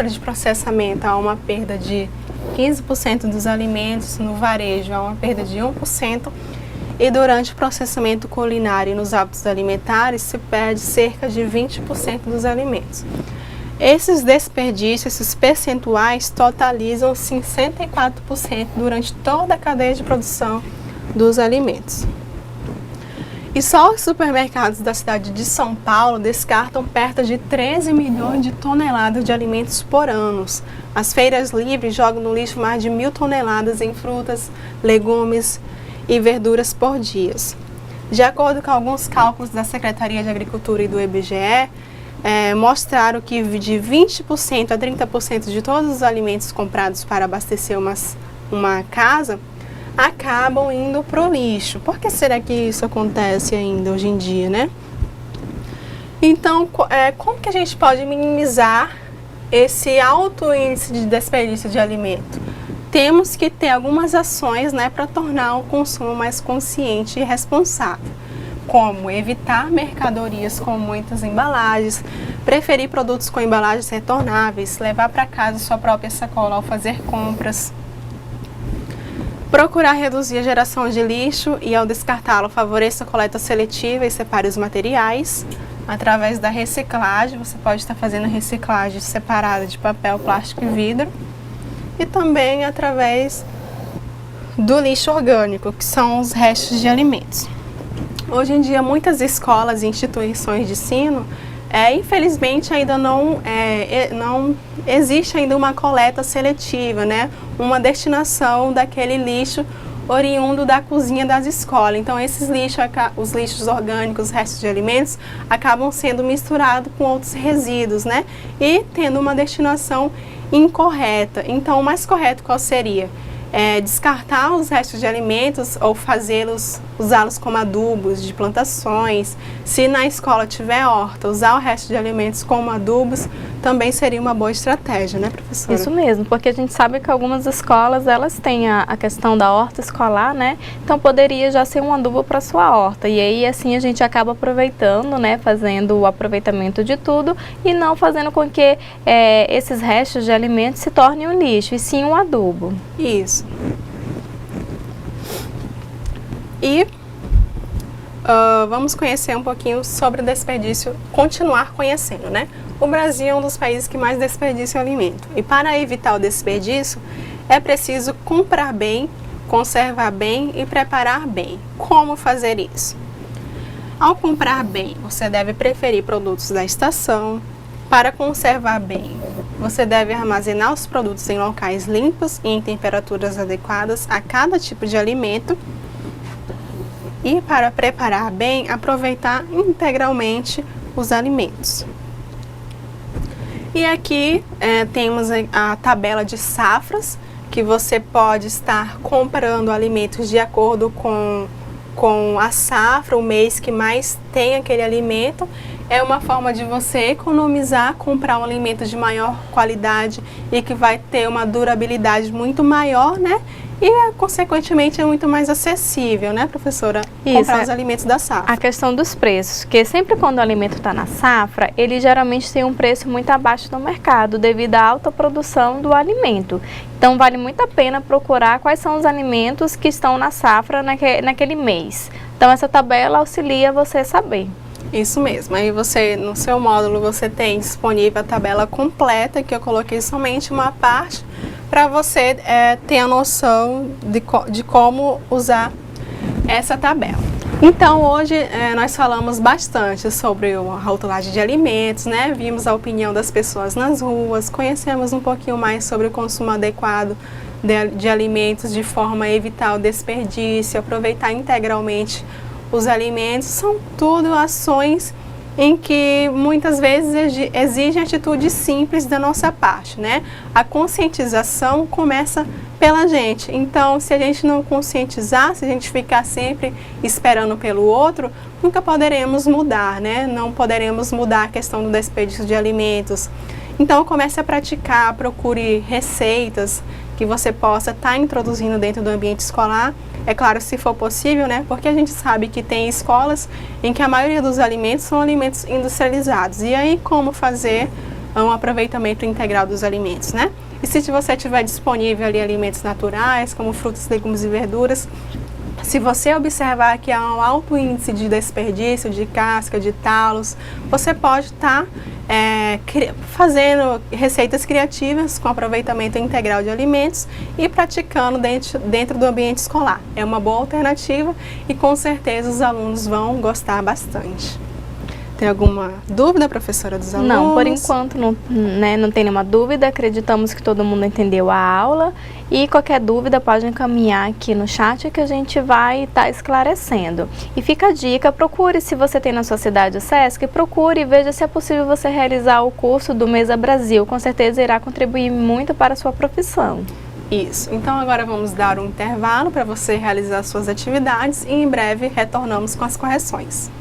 de processamento há uma perda de 15% dos alimentos, no varejo há uma perda de 1%, e durante o processamento culinário e nos hábitos alimentares se perde cerca de 20% dos alimentos. Esses desperdícios, esses percentuais, totalizam 64% durante toda a cadeia de produção dos alimentos. E só os supermercados da cidade de São Paulo descartam perto de 13 milhões de toneladas de alimentos por ano. As feiras livres jogam no lixo mais de 1.000 toneladas em frutas, legumes e verduras por dia. De acordo com alguns cálculos da Secretaria de Agricultura e do IBGE, mostraram que de 20% a 30% de todos os alimentos comprados para abastecer uma casa acabam indo para o lixo. Por que será que isso acontece ainda hoje em dia, né? Então, como que a gente pode minimizar esse alto índice de desperdício de alimento? Temos que ter algumas ações, né, para tornar o consumo mais consciente e responsável. como evitar mercadorias com muitas embalagens, preferir produtos com embalagens retornáveis, levar para casa sua própria sacola ao fazer compras, procurar reduzir a geração de lixo e, ao descartá-lo, favoreça a coleta seletiva e separe os materiais. Através da reciclagem, você pode estar fazendo reciclagem separada de papel, plástico e vidro. E também através do lixo orgânico, que são os restos de alimentos. Hoje em dia, muitas escolas e instituições de ensino, infelizmente, ainda não existe ainda uma coleta seletiva, né? Uma destinação daquele lixo oriundo da cozinha das escolas. Então, os lixos orgânicos, os restos de alimentos, acabam sendo misturados com outros resíduos, né? E tendo uma destinação incorreta. Então, o mais correto qual seria? Descartar os restos de alimentos ou usá-los como adubos de plantações. Se na escola tiver horta, usar o resto de alimentos como adubos também seria uma boa estratégia, né, professora? Isso mesmo, porque a gente sabe que algumas escolas, elas têm a questão da horta escolar, né? Então poderia já ser um adubo para sua horta. E aí assim a gente acaba aproveitando, né, fazendo o aproveitamento de tudo e não fazendo com que esses restos de alimentos se tornem um lixo, e sim um adubo. Isso. E vamos conhecer um pouquinho sobre o desperdício, continuar conhecendo, né? O Brasil é um dos países que mais desperdiça alimento. E para evitar o desperdício, é preciso comprar bem, conservar bem e preparar bem. Como fazer isso? Ao comprar bem, você deve preferir produtos da estação. Para conservar bem, você deve armazenar os produtos em locais limpos e em temperaturas adequadas a cada tipo de alimento. E para preparar bem, aproveitar integralmente os alimentos. E aqui temos a tabela de safras, que você pode estar comprando alimentos de acordo com a safra, o mês que mais tem aquele alimento. É uma forma de você economizar, comprar um alimento de maior qualidade e que vai ter uma durabilidade muito maior, né? E, consequentemente, é muito mais acessível, né, professora? Comprar os alimentos da safra. A questão dos preços, que sempre quando o alimento está na safra, ele geralmente tem um preço muito abaixo do mercado, devido à alta produção do alimento. Então, vale muito a pena procurar quais são os alimentos que estão na safra naquele mês. Então, essa tabela auxilia você a saber. Isso mesmo. Aí você, no seu módulo, você tem disponível a tabela completa, que eu coloquei somente uma parte, para você ter a noção de como usar essa tabela. Então, hoje nós falamos bastante sobre a rotulagem de alimentos, né? Vimos a opinião das pessoas nas ruas, conhecemos um pouquinho mais sobre o consumo adequado de alimentos de forma a evitar o desperdício, aproveitar integralmente os alimentos. São tudo ações em que muitas vezes exigem atitudes simples da nossa parte, né? A conscientização começa pela gente. Então, se a gente não conscientizar, se a gente ficar sempre esperando pelo outro, nunca poderemos mudar, né? Não poderemos mudar a questão do desperdício de alimentos. Então, comece a praticar, procure receitas que você possa estar introduzindo dentro do ambiente escolar. É claro, se for possível, né? Porque a gente sabe que tem escolas em que a maioria dos alimentos são alimentos industrializados. E aí, como fazer um aproveitamento integral dos alimentos, né? E se você tiver disponível ali alimentos naturais, como frutas, legumes e verduras, se você observar que há um alto índice de desperdício, de casca, de talos, você pode estar fazendo receitas criativas com aproveitamento integral de alimentos e praticando dentro do ambiente escolar. É uma boa alternativa e com certeza os alunos vão gostar bastante. Tem alguma dúvida, professora, dos alunos? Não, por enquanto não tem nenhuma dúvida. Acreditamos que todo mundo entendeu a aula. E qualquer dúvida pode encaminhar aqui no chat que a gente vai estar esclarecendo. E fica a dica, procure, se você tem na sua cidade o SESC, procure e veja se é possível você realizar o curso do Mesa Brasil. Com certeza irá contribuir muito para a sua profissão. Isso. Então agora vamos dar um intervalo para você realizar suas atividades e em breve retornamos com as correções.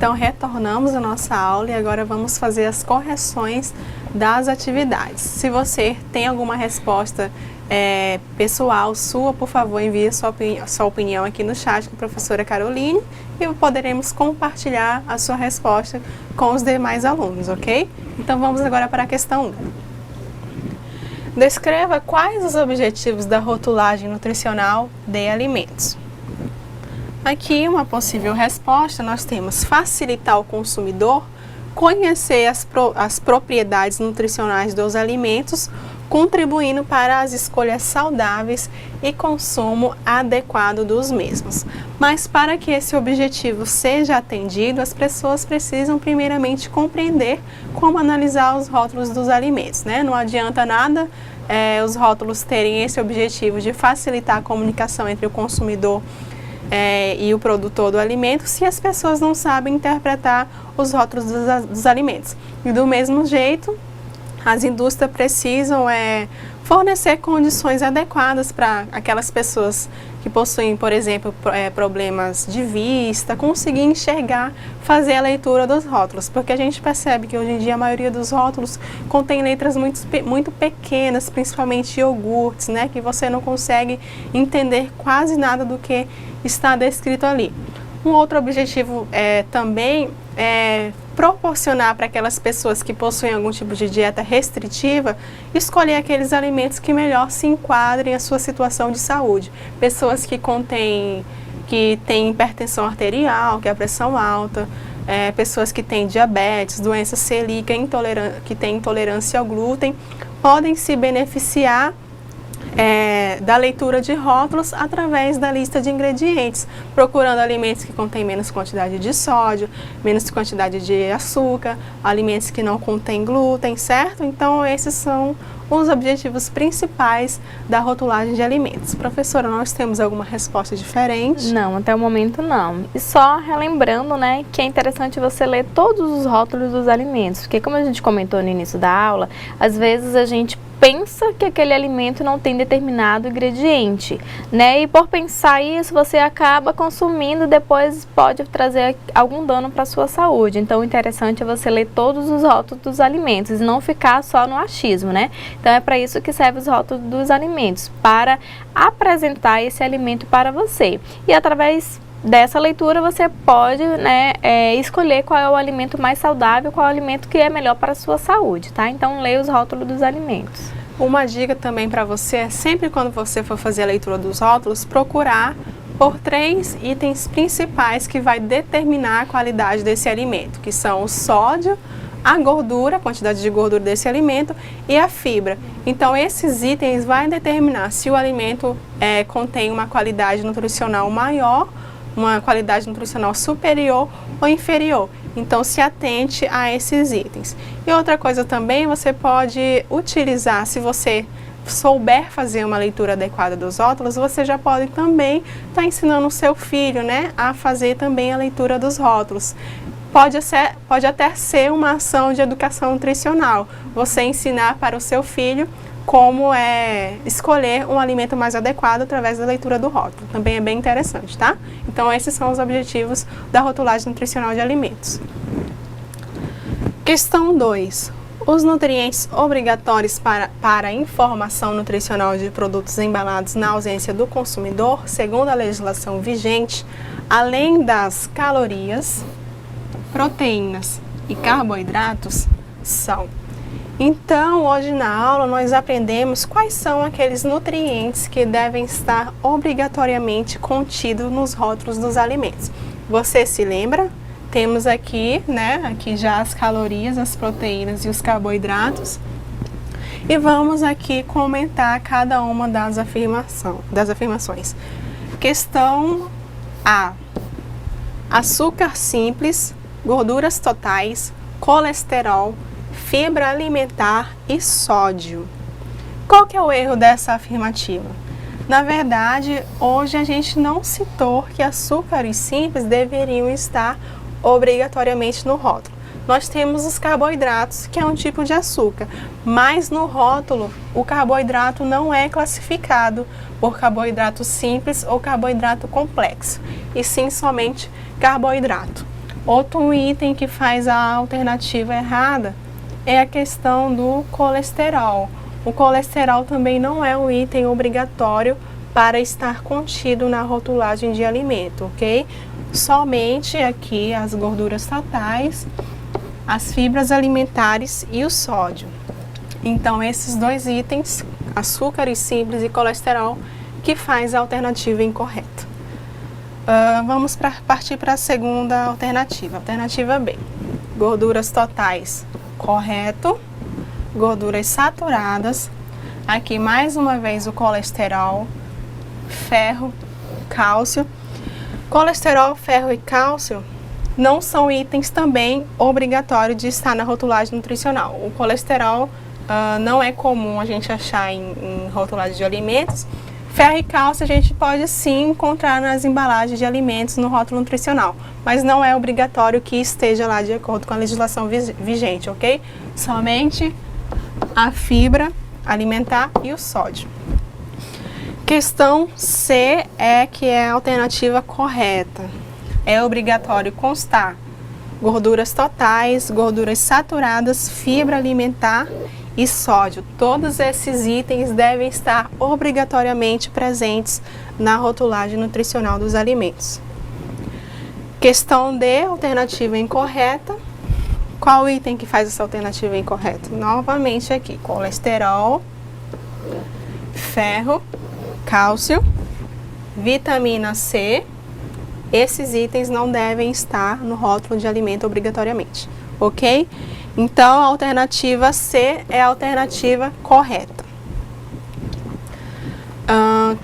Então, retornamos à nossa aula e agora vamos fazer as correções das atividades. Se você tem alguma resposta pessoal sua, por favor, envie sua opinião aqui no chat com a professora Caroline e poderemos compartilhar a sua resposta com os demais alunos, ok? Então, vamos agora para a questão 1. Descreva quais os objetivos da rotulagem nutricional de alimentos. Aqui, uma possível resposta, nós temos facilitar o consumidor conhecer as propriedades nutricionais dos alimentos, contribuindo para as escolhas saudáveis e consumo adequado dos mesmos. Mas para que esse objetivo seja atendido, as pessoas precisam primeiramente compreender como analisar os rótulos dos alimentos, né? Não adianta nada os rótulos terem esse objetivo de facilitar a comunicação entre o consumidor e o produtor do alimento, se as pessoas não sabem interpretar os rótulos dos alimentos. E do mesmo jeito, as indústrias precisam fornecer condições adequadas para aquelas pessoas que possuem, por exemplo, problemas de vista, conseguir enxergar, fazer a leitura dos rótulos, porque a gente percebe que hoje em dia a maioria dos rótulos contém letras muito pequenas, principalmente iogurtes, né, que você não consegue entender quase nada do que está descrito ali. Um outro objetivo também é proporcionar para aquelas pessoas que possuem algum tipo de dieta restritiva, escolher aqueles alimentos que melhor se enquadrem à sua situação de saúde. Pessoas que têm hipertensão arterial, que é a pressão alta, pessoas que têm diabetes, doença celíaca, que têm intolerância ao glúten, podem se beneficiar da leitura de rótulos através da lista de ingredientes, procurando alimentos que contêm menos quantidade de sódio, menos quantidade de açúcar, alimentos que não contêm glúten, certo? Então, esses são os objetivos principais da rotulagem de alimentos. Professora, nós temos alguma resposta diferente? Não, até o momento não. E só relembrando, né, que é interessante você ler todos os rótulos dos alimentos, porque como a gente comentou no início da aula, às vezes a gente pensa que aquele alimento não tem determinado ingrediente, né? E por pensar isso, você acaba consumindo e depois pode trazer algum dano para a sua saúde. Então, o interessante é você ler todos os rótulos dos alimentos e não ficar só no achismo, né? Então, é para isso que serve os rótulos dos alimentos, para apresentar esse alimento para você. E através dessa leitura você pode, né, escolher qual é o alimento mais saudável, qual é o alimento que é melhor para a sua saúde, tá? Então, leia os rótulos dos alimentos. Uma dica também para você é sempre quando você for fazer a leitura dos rótulos, procurar por 3 itens principais que vai determinar a qualidade desse alimento, que são o sódio, a gordura, a quantidade de gordura desse alimento e a fibra. Então, esses itens vão determinar se o alimento contém uma qualidade nutricional maior, uma qualidade nutricional superior ou inferior. Então, se atente a esses itens. E outra coisa também, você pode utilizar, se você souber fazer uma leitura adequada dos rótulos, você já pode também estar ensinando o seu filho, né, a fazer também a leitura dos rótulos. Pode até ser uma ação de educação nutricional, você ensinar para o seu filho como escolher um alimento mais adequado através da leitura do rótulo. Também é bem interessante, tá? Então, esses são os objetivos da rotulagem nutricional de alimentos. Questão 2. Os nutrientes obrigatórios para a informação nutricional de produtos embalados na ausência do consumidor, segundo a legislação vigente, além das calorias, proteínas e carboidratos, são. Então, hoje na aula nós aprendemos quais são aqueles nutrientes que devem estar obrigatoriamente contidos nos rótulos dos alimentos. Você se lembra? Temos aqui, né, aqui já as calorias, as proteínas e os carboidratos. E vamos aqui comentar cada uma das afirmações. Questão A. Açúcar simples, gorduras totais, colesterol, fibra alimentar e sódio. Qual que é o erro dessa afirmativa? Na verdade, hoje a gente não citou que açúcares simples deveriam estar obrigatoriamente no rótulo. Nós temos os carboidratos, que é um tipo de açúcar, mas no rótulo o carboidrato não é classificado por carboidrato simples ou carboidrato complexo, e sim somente carboidrato. Outro item que faz a alternativa errada é a questão do colesterol. O colesterol também não é um item obrigatório para estar contido na rotulagem de alimento, ok? Somente aqui as gorduras totais, as fibras alimentares e o sódio. Então, esses dois itens, açúcares simples e colesterol, que faz a alternativa incorreta. Vamos partir para a segunda alternativa. Alternativa B. Gorduras totais, correto. Gorduras saturadas. Aqui, mais uma vez, o colesterol, ferro, cálcio. Colesterol, ferro e cálcio não são itens também obrigatórios de estar na rotulagem nutricional. O colesterol não é comum a gente achar em rotulagem de alimentos. Ferro e cálcio a gente pode sim encontrar nas embalagens de alimentos no rótulo nutricional, mas não é obrigatório que esteja lá de acordo com a legislação vigente, ok? Somente a fibra alimentar e o sódio. Questão C que é a alternativa correta. É obrigatório constar gorduras totais, gorduras saturadas, fibra alimentar e sódio. Todos esses itens devem estar obrigatoriamente presentes na rotulagem nutricional dos alimentos. Questão D, alternativa incorreta. Qual item que faz essa alternativa incorreta? Novamente aqui, colesterol, ferro, cálcio, vitamina C. Esses itens não devem estar no rótulo de alimento obrigatoriamente, ok? Então, a alternativa C é a alternativa correta.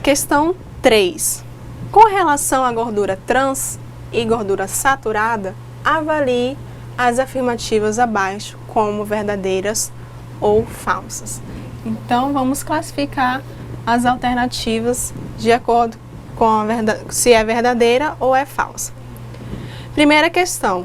Questão 3. Com relação à gordura trans e gordura saturada, avalie as afirmativas abaixo como verdadeiras ou falsas. Então, vamos classificar as alternativas de acordo com se é verdadeira ou é falsa. Primeira questão.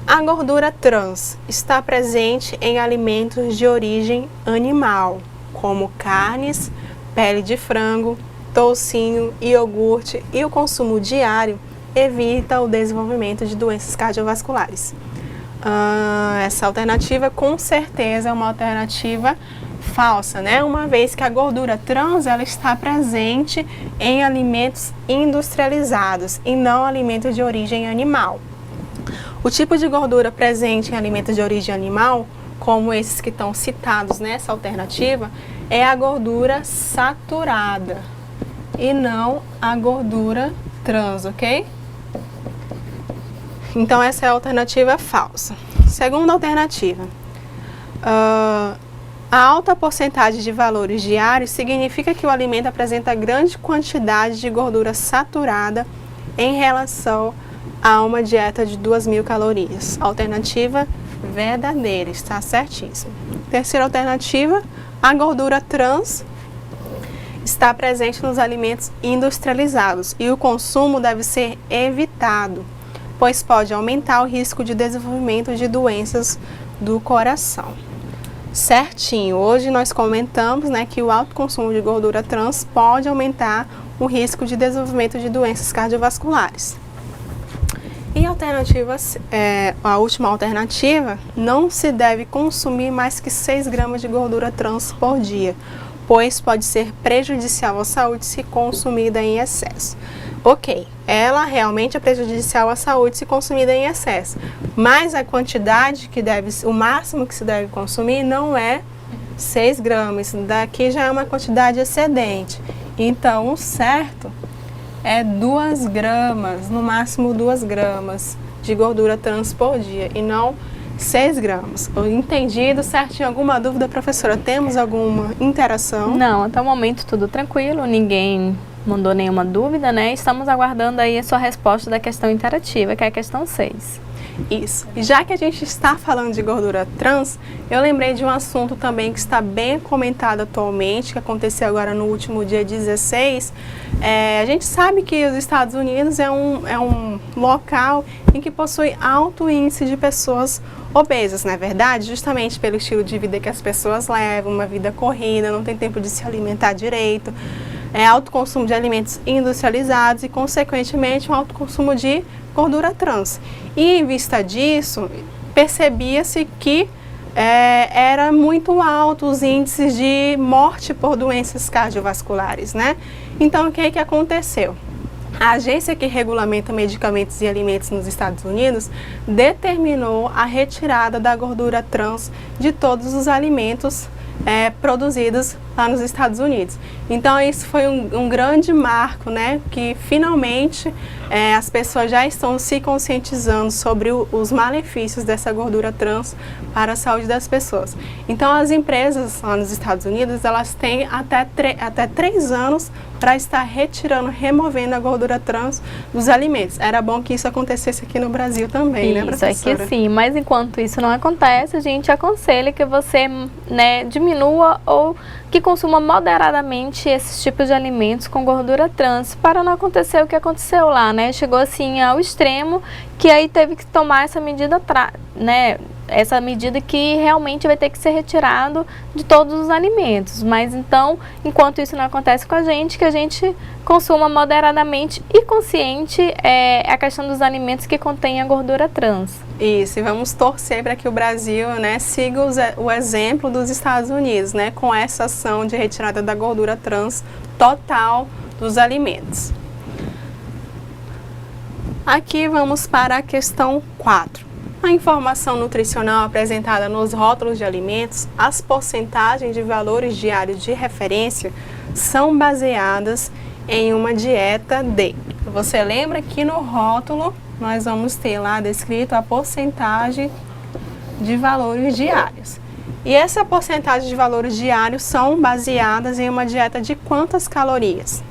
A gordura trans está presente em alimentos de origem animal, como carnes, pele de frango, toucinho, iogurte, e o consumo diário evita o desenvolvimento de doenças cardiovasculares. Essa alternativa com certeza é uma alternativa falsa, né? Uma vez que a gordura trans ela está presente em alimentos industrializados e não alimentos de origem animal. O tipo de gordura presente em alimentos de origem animal, como esses que estão citados nessa alternativa, é a gordura saturada e não a gordura trans, ok? Então essa é a alternativa falsa. Segunda alternativa. A alta porcentagem de valores diários significa que o alimento apresenta grande quantidade de gordura saturada em relação a uma dieta de 2.000 calorias. Alternativa verdadeira, está certíssimo. Terceira alternativa, a gordura trans está presente nos alimentos industrializados e o consumo deve ser evitado, pois pode aumentar o risco de desenvolvimento de doenças do coração. Certinho, hoje nós comentamos, né, que o alto consumo de gordura trans pode aumentar o risco de desenvolvimento de doenças cardiovasculares. E a última alternativa, não se deve consumir mais que 6 gramas de gordura trans por dia, pois pode ser prejudicial à saúde se consumida em excesso. Ok, ela realmente é prejudicial à saúde se consumida em excesso, mas a quantidade o máximo que se deve consumir não é 6 gramas, daqui já é uma quantidade excedente. Então, o certo é 2 gramas, no máximo 2 gramas de gordura trans por dia e não 6 gramas. Entendido, certinho? Alguma dúvida, professora? Temos alguma interação? Não, até o momento tudo tranquilo, ninguém mandou nenhuma dúvida, né? Estamos aguardando aí a sua resposta da questão interativa, que é a questão 6. Isso. E já que a gente está falando de gordura trans, eu lembrei de um assunto também que está bem comentado atualmente, que aconteceu agora no último dia 16. A gente sabe que os Estados Unidos é um local em que possui alto índice de pessoas obesas, não é verdade? Justamente pelo estilo de vida que as pessoas levam, uma vida corrida, não tem tempo de se alimentar direito. alto consumo de alimentos industrializados e, consequentemente, um alto consumo de gordura trans. E, em vista disso, percebia-se que era muito alto os índices de morte por doenças cardiovasculares, né? Então, o que aconteceu? A agência que regulamenta medicamentos e alimentos nos Estados Unidos determinou a retirada da gordura trans de todos os alimentos produzidos lá nos Estados Unidos. Então, isso foi um grande marco, né? Que finalmente as pessoas já estão se conscientizando sobre os malefícios dessa gordura trans para a saúde das pessoas. Então, as empresas lá nos Estados Unidos, elas têm até 3 anos para estar removendo a gordura trans dos alimentos. Era bom que isso acontecesse aqui no Brasil também, né, professora? Isso, aqui sim, mas enquanto isso não acontece, a gente aconselha que você, né, diminua ou que consuma moderadamente esses tipos de alimentos com gordura trans, para não acontecer o que aconteceu lá, né? Chegou assim ao extremo que aí teve que tomar essa medida, né? Essa medida que realmente vai ter que ser retirado de todos os alimentos. Mas então, enquanto isso não acontece com a gente, que a gente consuma moderadamente e consciente a questão dos alimentos que contêm a gordura trans. Isso, e vamos torcer para que o Brasil, né, siga o exemplo dos Estados Unidos, né, com essa ação de retirada da gordura trans total dos alimentos. Aqui vamos para a questão 4. A informação nutricional apresentada nos rótulos de alimentos, as porcentagens de valores diários de referência são baseadas em uma dieta de... Você lembra que no rótulo nós vamos ter lá descrito a porcentagem de valores diários. E essa porcentagem de valores diários são baseadas em uma dieta de quantas calorias?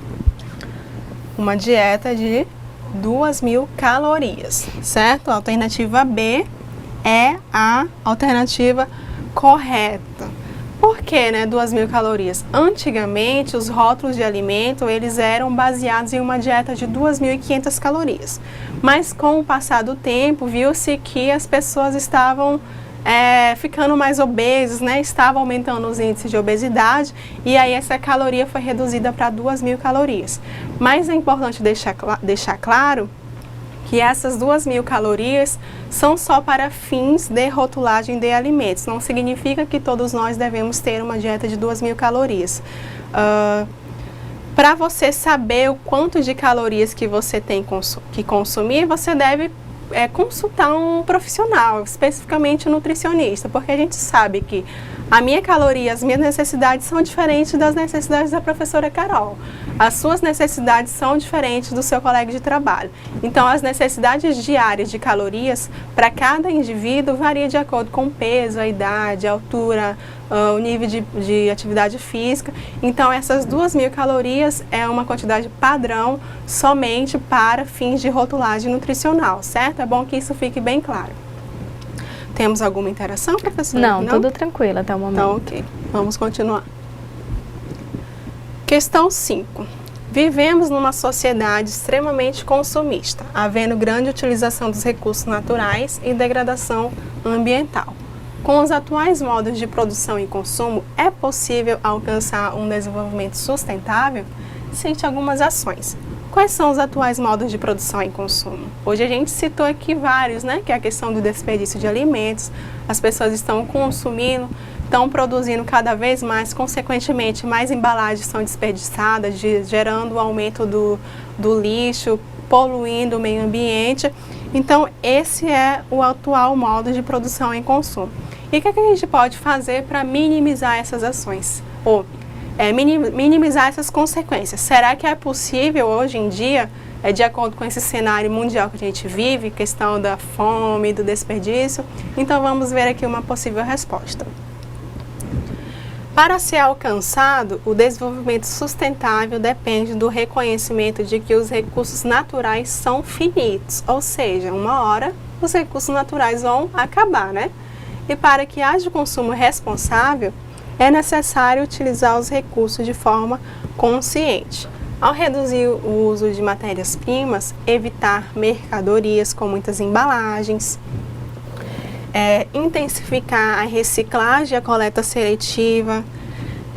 Uma dieta de 2.000 calorias, certo? A alternativa B é a alternativa correta. Por que, né, 2.000 calorias? Antigamente, os rótulos de alimento, eles eram baseados em uma dieta de 2.500 calorias. Mas com o passar do tempo, viu-se que as pessoas estavam ficando mais obesas, né? Estavam aumentando os índices de obesidade e aí essa caloria foi reduzida para 2.000 calorias. Mas é importante deixar claro que essas 2.000 calorias são só para fins de rotulagem de alimentos. Não significa que todos nós devemos ter uma dieta de 2.000 calorias. Para você saber o quanto de calorias que você tem que consumir, você deve consultar um profissional, especificamente um nutricionista, porque a gente sabe que a minha caloria, as minhas necessidades são diferentes das necessidades da professora Carol. As suas necessidades são diferentes do seu colega de trabalho. Então, as necessidades diárias de calorias para cada indivíduo varia de acordo com o peso, a idade, a altura, o nível de atividade física. Então, essas 2.000 calorias é uma quantidade padrão somente para fins de rotulagem nutricional, certo? É bom que isso fique bem claro. Temos alguma interação, professora? Não, tudo tranquilo até o momento. Então, ok. Vamos continuar. Questão 5. Vivemos numa sociedade extremamente consumista, havendo grande utilização dos recursos naturais e degradação ambiental. Com os atuais modos de produção e consumo, é possível alcançar um desenvolvimento sustentável? Cite algumas ações. Quais são os atuais modos de produção e consumo? Hoje a gente citou aqui vários, né? Que é a questão do desperdício de alimentos. As pessoas estão consumindo, estão produzindo cada vez mais, consequentemente, mais embalagens são desperdiçadas, gerando o aumento do lixo, poluindo o meio ambiente. Então, esse é o atual modo de produção e consumo. E o que a gente pode fazer para minimizar essas ações? Ou minimizar essas consequências. Será que é possível hoje em dia, de acordo com esse cenário mundial que a gente vive, questão da fome, do desperdício? Então vamos ver aqui uma possível resposta. Para ser alcançado, o desenvolvimento sustentável depende do reconhecimento de que os recursos naturais são finitos, ou seja, uma hora os recursos naturais vão acabar, né? E para que haja consumo responsável, é necessário utilizar os recursos de forma consciente. Ao reduzir o uso de matérias-primas, evitar mercadorias com muitas embalagens, intensificar a reciclagem e a coleta seletiva,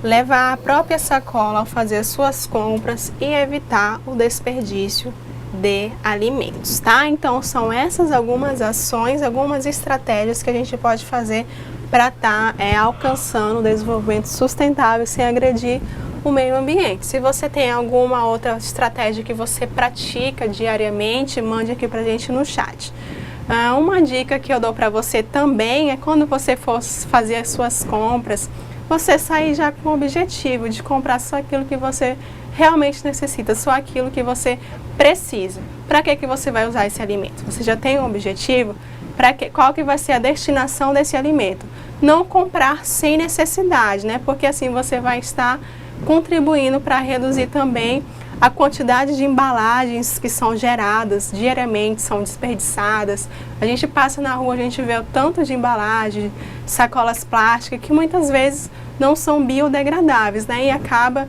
levar a própria sacola ao fazer as suas compras e evitar o desperdício de alimentos, tá? Então são essas algumas ações, algumas estratégias que a gente pode fazer para estar alcançando o desenvolvimento sustentável sem agredir o meio ambiente. Se você tem alguma outra estratégia que você pratica diariamente, mande aqui pra gente no chat. Uma dica que eu dou para você também é quando você for fazer as suas compras, você sair já com o objetivo de comprar só aquilo que você realmente necessita, só aquilo que você precisa. Para que você vai usar esse alimento? Você já tem um objetivo? Qual que vai ser a destinação desse alimento? Não comprar sem necessidade, né? Porque assim você vai estar contribuindo para reduzir também a quantidade de embalagens que são geradas diariamente, são desperdiçadas. A gente passa na rua, a gente vê o tanto de embalagem, sacolas plásticas, que muitas vezes não são biodegradáveis, né? E acaba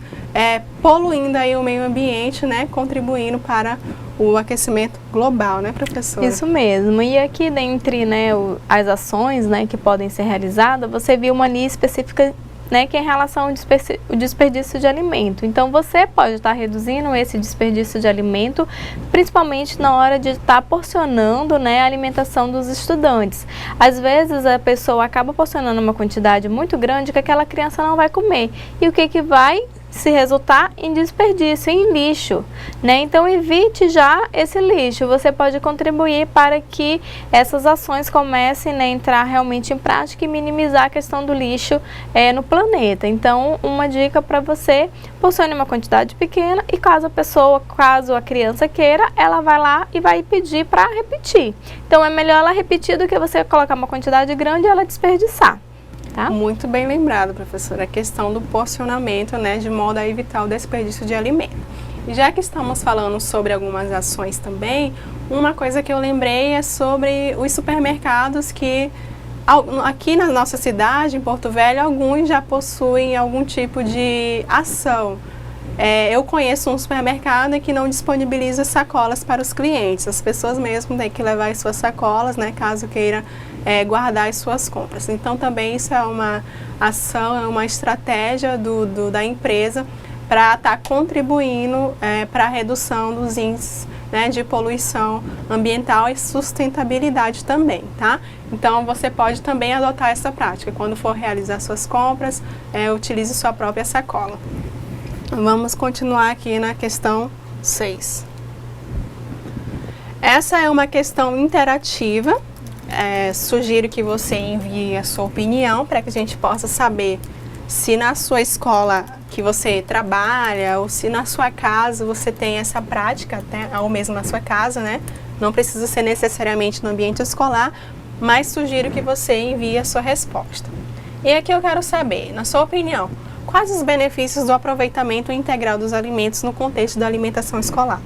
poluindo aí o meio ambiente, né? Contribuindo para o aquecimento global, né, professora? Isso mesmo. E aqui dentre, né, as ações, né, que podem ser realizadas, você viu uma linha específica, né, que é em relação ao desperdício de alimento. Então, você pode estar reduzindo esse desperdício de alimento, principalmente na hora de estar porcionando, né, a alimentação dos estudantes. Às vezes, a pessoa acaba porcionando uma quantidade muito grande que aquela criança não vai comer. E o que vai se resultar em desperdício, em lixo, né? Então evite já esse lixo. Você pode contribuir para que essas ações comecem, né, a entrar realmente em prática e minimizar a questão do lixo no planeta. Então, uma dica para você: porcione uma quantidade pequena e caso a criança queira, ela vai lá e vai pedir para repetir. Então é melhor ela repetir do que você colocar uma quantidade grande e ela desperdiçar. Tá? Muito bem lembrado, professora, a questão do porcionamento, né, de modo a evitar o desperdício de alimento. E já que estamos falando sobre algumas ações também, uma coisa que eu lembrei é sobre os supermercados que aqui na nossa cidade, em Porto Velho, alguns já possuem algum tipo de ação. Eu conheço um supermercado que não disponibiliza sacolas para os clientes. As pessoas mesmo têm que levar as suas sacolas, né, caso queira guardar as suas compras. Então também isso é uma ação, é uma estratégia da empresa para estar contribuindo para a redução dos índices, né, de poluição ambiental e sustentabilidade também, tá? Então você pode também adotar essa prática. Quando for realizar suas compras, utilize sua própria sacola. Vamos continuar aqui na questão 6. Essa é uma questão interativa. Sugiro que você envie a sua opinião para que a gente possa saber se na sua escola que você trabalha ou se na sua casa você tem essa prática, até, ou mesmo na sua casa, né? Não precisa ser necessariamente no ambiente escolar, mas sugiro que você envie a sua resposta. E aqui eu quero saber, na sua opinião, quais os benefícios do aproveitamento integral dos alimentos no contexto da alimentação escolar?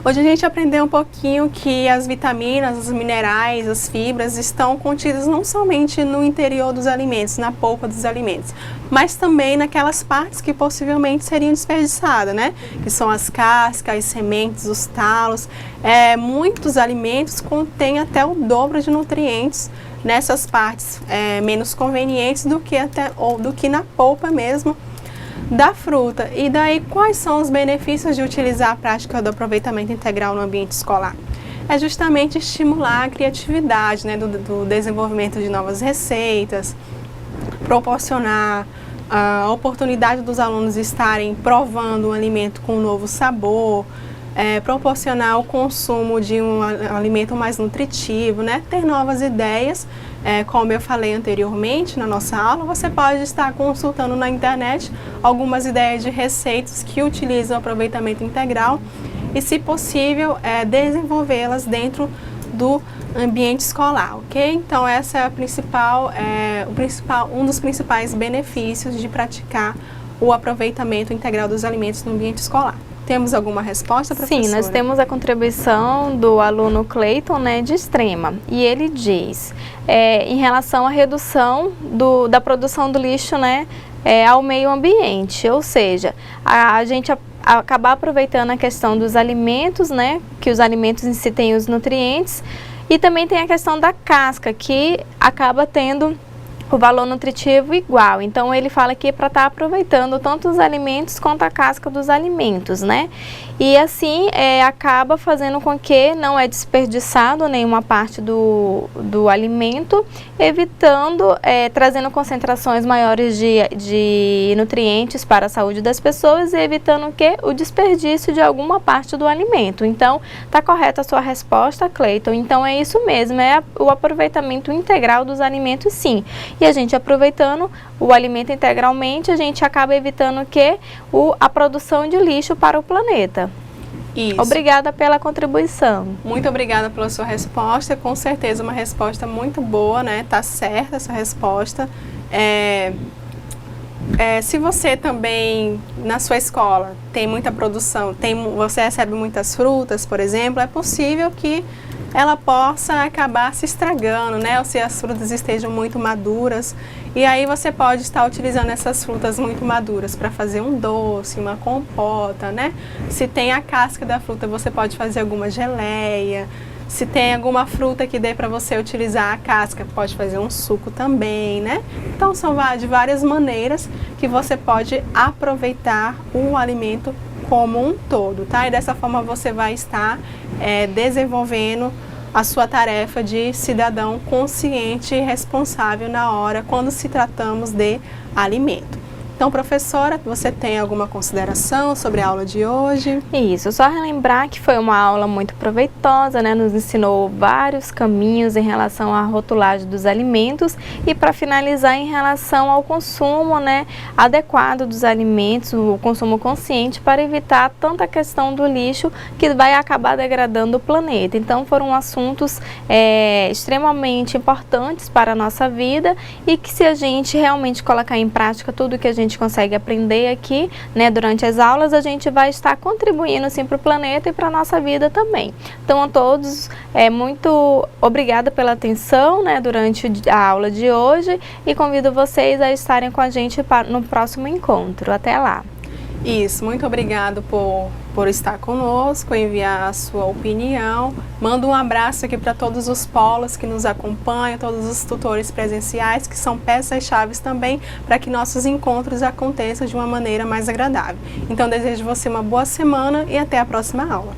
Hoje a gente aprendeu um pouquinho que as vitaminas, os minerais, as fibras estão contidas não somente no interior dos alimentos, na polpa dos alimentos, mas também naquelas partes que possivelmente seriam desperdiçadas, né? Que são as cascas, as sementes, os talos. Muitos alimentos contêm até o dobro de nutrientes nessas partes menos convenientes do que na polpa mesmo da fruta. E daí, quais são os benefícios de utilizar a prática do aproveitamento integral no ambiente escolar? É justamente estimular a criatividade, né, do desenvolvimento de novas receitas, proporcionar a oportunidade dos alunos estarem provando um alimento com um novo sabor, proporcionar o consumo de um alimento mais nutritivo, né, ter novas ideias. Como eu falei anteriormente na nossa aula, você pode estar consultando na internet algumas ideias de receitas que utilizam o aproveitamento integral e, se possível, desenvolvê-las dentro do ambiente escolar, ok? Então, essa é um dos principais benefícios de praticar o aproveitamento integral dos alimentos no ambiente escolar. Temos alguma resposta, professora? Sim, nós temos a contribuição do aluno Cleiton, né, de Extrema, e ele diz, em relação à redução da produção do lixo, né, ao meio ambiente, ou seja, a gente acabar aproveitando a questão dos alimentos, né, que os alimentos em si têm os nutrientes, e também tem a questão da casca, que acaba tendo o valor nutritivo igual. Então ele fala aqui para estar aproveitando tanto os alimentos quanto a casca dos alimentos, né? E assim acaba fazendo com que não é desperdiçado nenhuma parte do alimento, evitando, trazendo concentrações maiores de nutrientes para a saúde das pessoas e evitando o desperdício de alguma parte do alimento. Então, está correta a sua resposta, Cleiton. Então é isso mesmo, é o aproveitamento integral dos alimentos, sim. E a gente aproveitando o alimento integralmente, a gente acaba evitando a produção de lixo para o planeta. Isso. Obrigada pela contribuição. Muito obrigada pela sua resposta, com certeza uma resposta muito boa, né? Tá certa essa resposta. Se você também, na sua escola, tem muita produção, você recebe muitas frutas, por exemplo, é possível que ela possa acabar se estragando, né? Ou se as frutas estejam muito maduras. E aí você pode estar utilizando essas frutas muito maduras para fazer um doce, uma compota, né? Se tem a casca da fruta, você pode fazer alguma geleia. Se tem alguma fruta que dê para você utilizar a casca, pode fazer um suco também, né? Então são de várias maneiras que você pode aproveitar o alimento como um todo, tá? E dessa forma você vai estar desenvolvendo a sua tarefa de cidadão consciente e responsável na hora quando se tratamos de alimento. Então, professora, você tem alguma consideração sobre a aula de hoje? Isso, só relembrar que foi uma aula muito proveitosa, né? Nos ensinou vários caminhos em relação à rotulagem dos alimentos e para finalizar em relação ao consumo, né, adequado dos alimentos, o consumo consciente para evitar tanta questão do lixo que vai acabar degradando o planeta. Então, foram assuntos extremamente importantes para a nossa vida e que se a gente realmente colocar em prática tudo que a gente consegue aprender aqui, né, durante as aulas, a gente vai estar contribuindo sim para o planeta e para a nossa vida também. Então a todos, muito obrigada pela atenção, né, durante a aula de hoje e convido vocês a estarem com a gente no próximo encontro. Até lá! Isso, muito obrigado por estar conosco, enviar a sua opinião. Mando um abraço aqui para todos os polos que nos acompanham, todos os tutores presenciais, que são peças-chave também para que nossos encontros aconteçam de uma maneira mais agradável. Então, desejo você uma boa semana e até a próxima aula.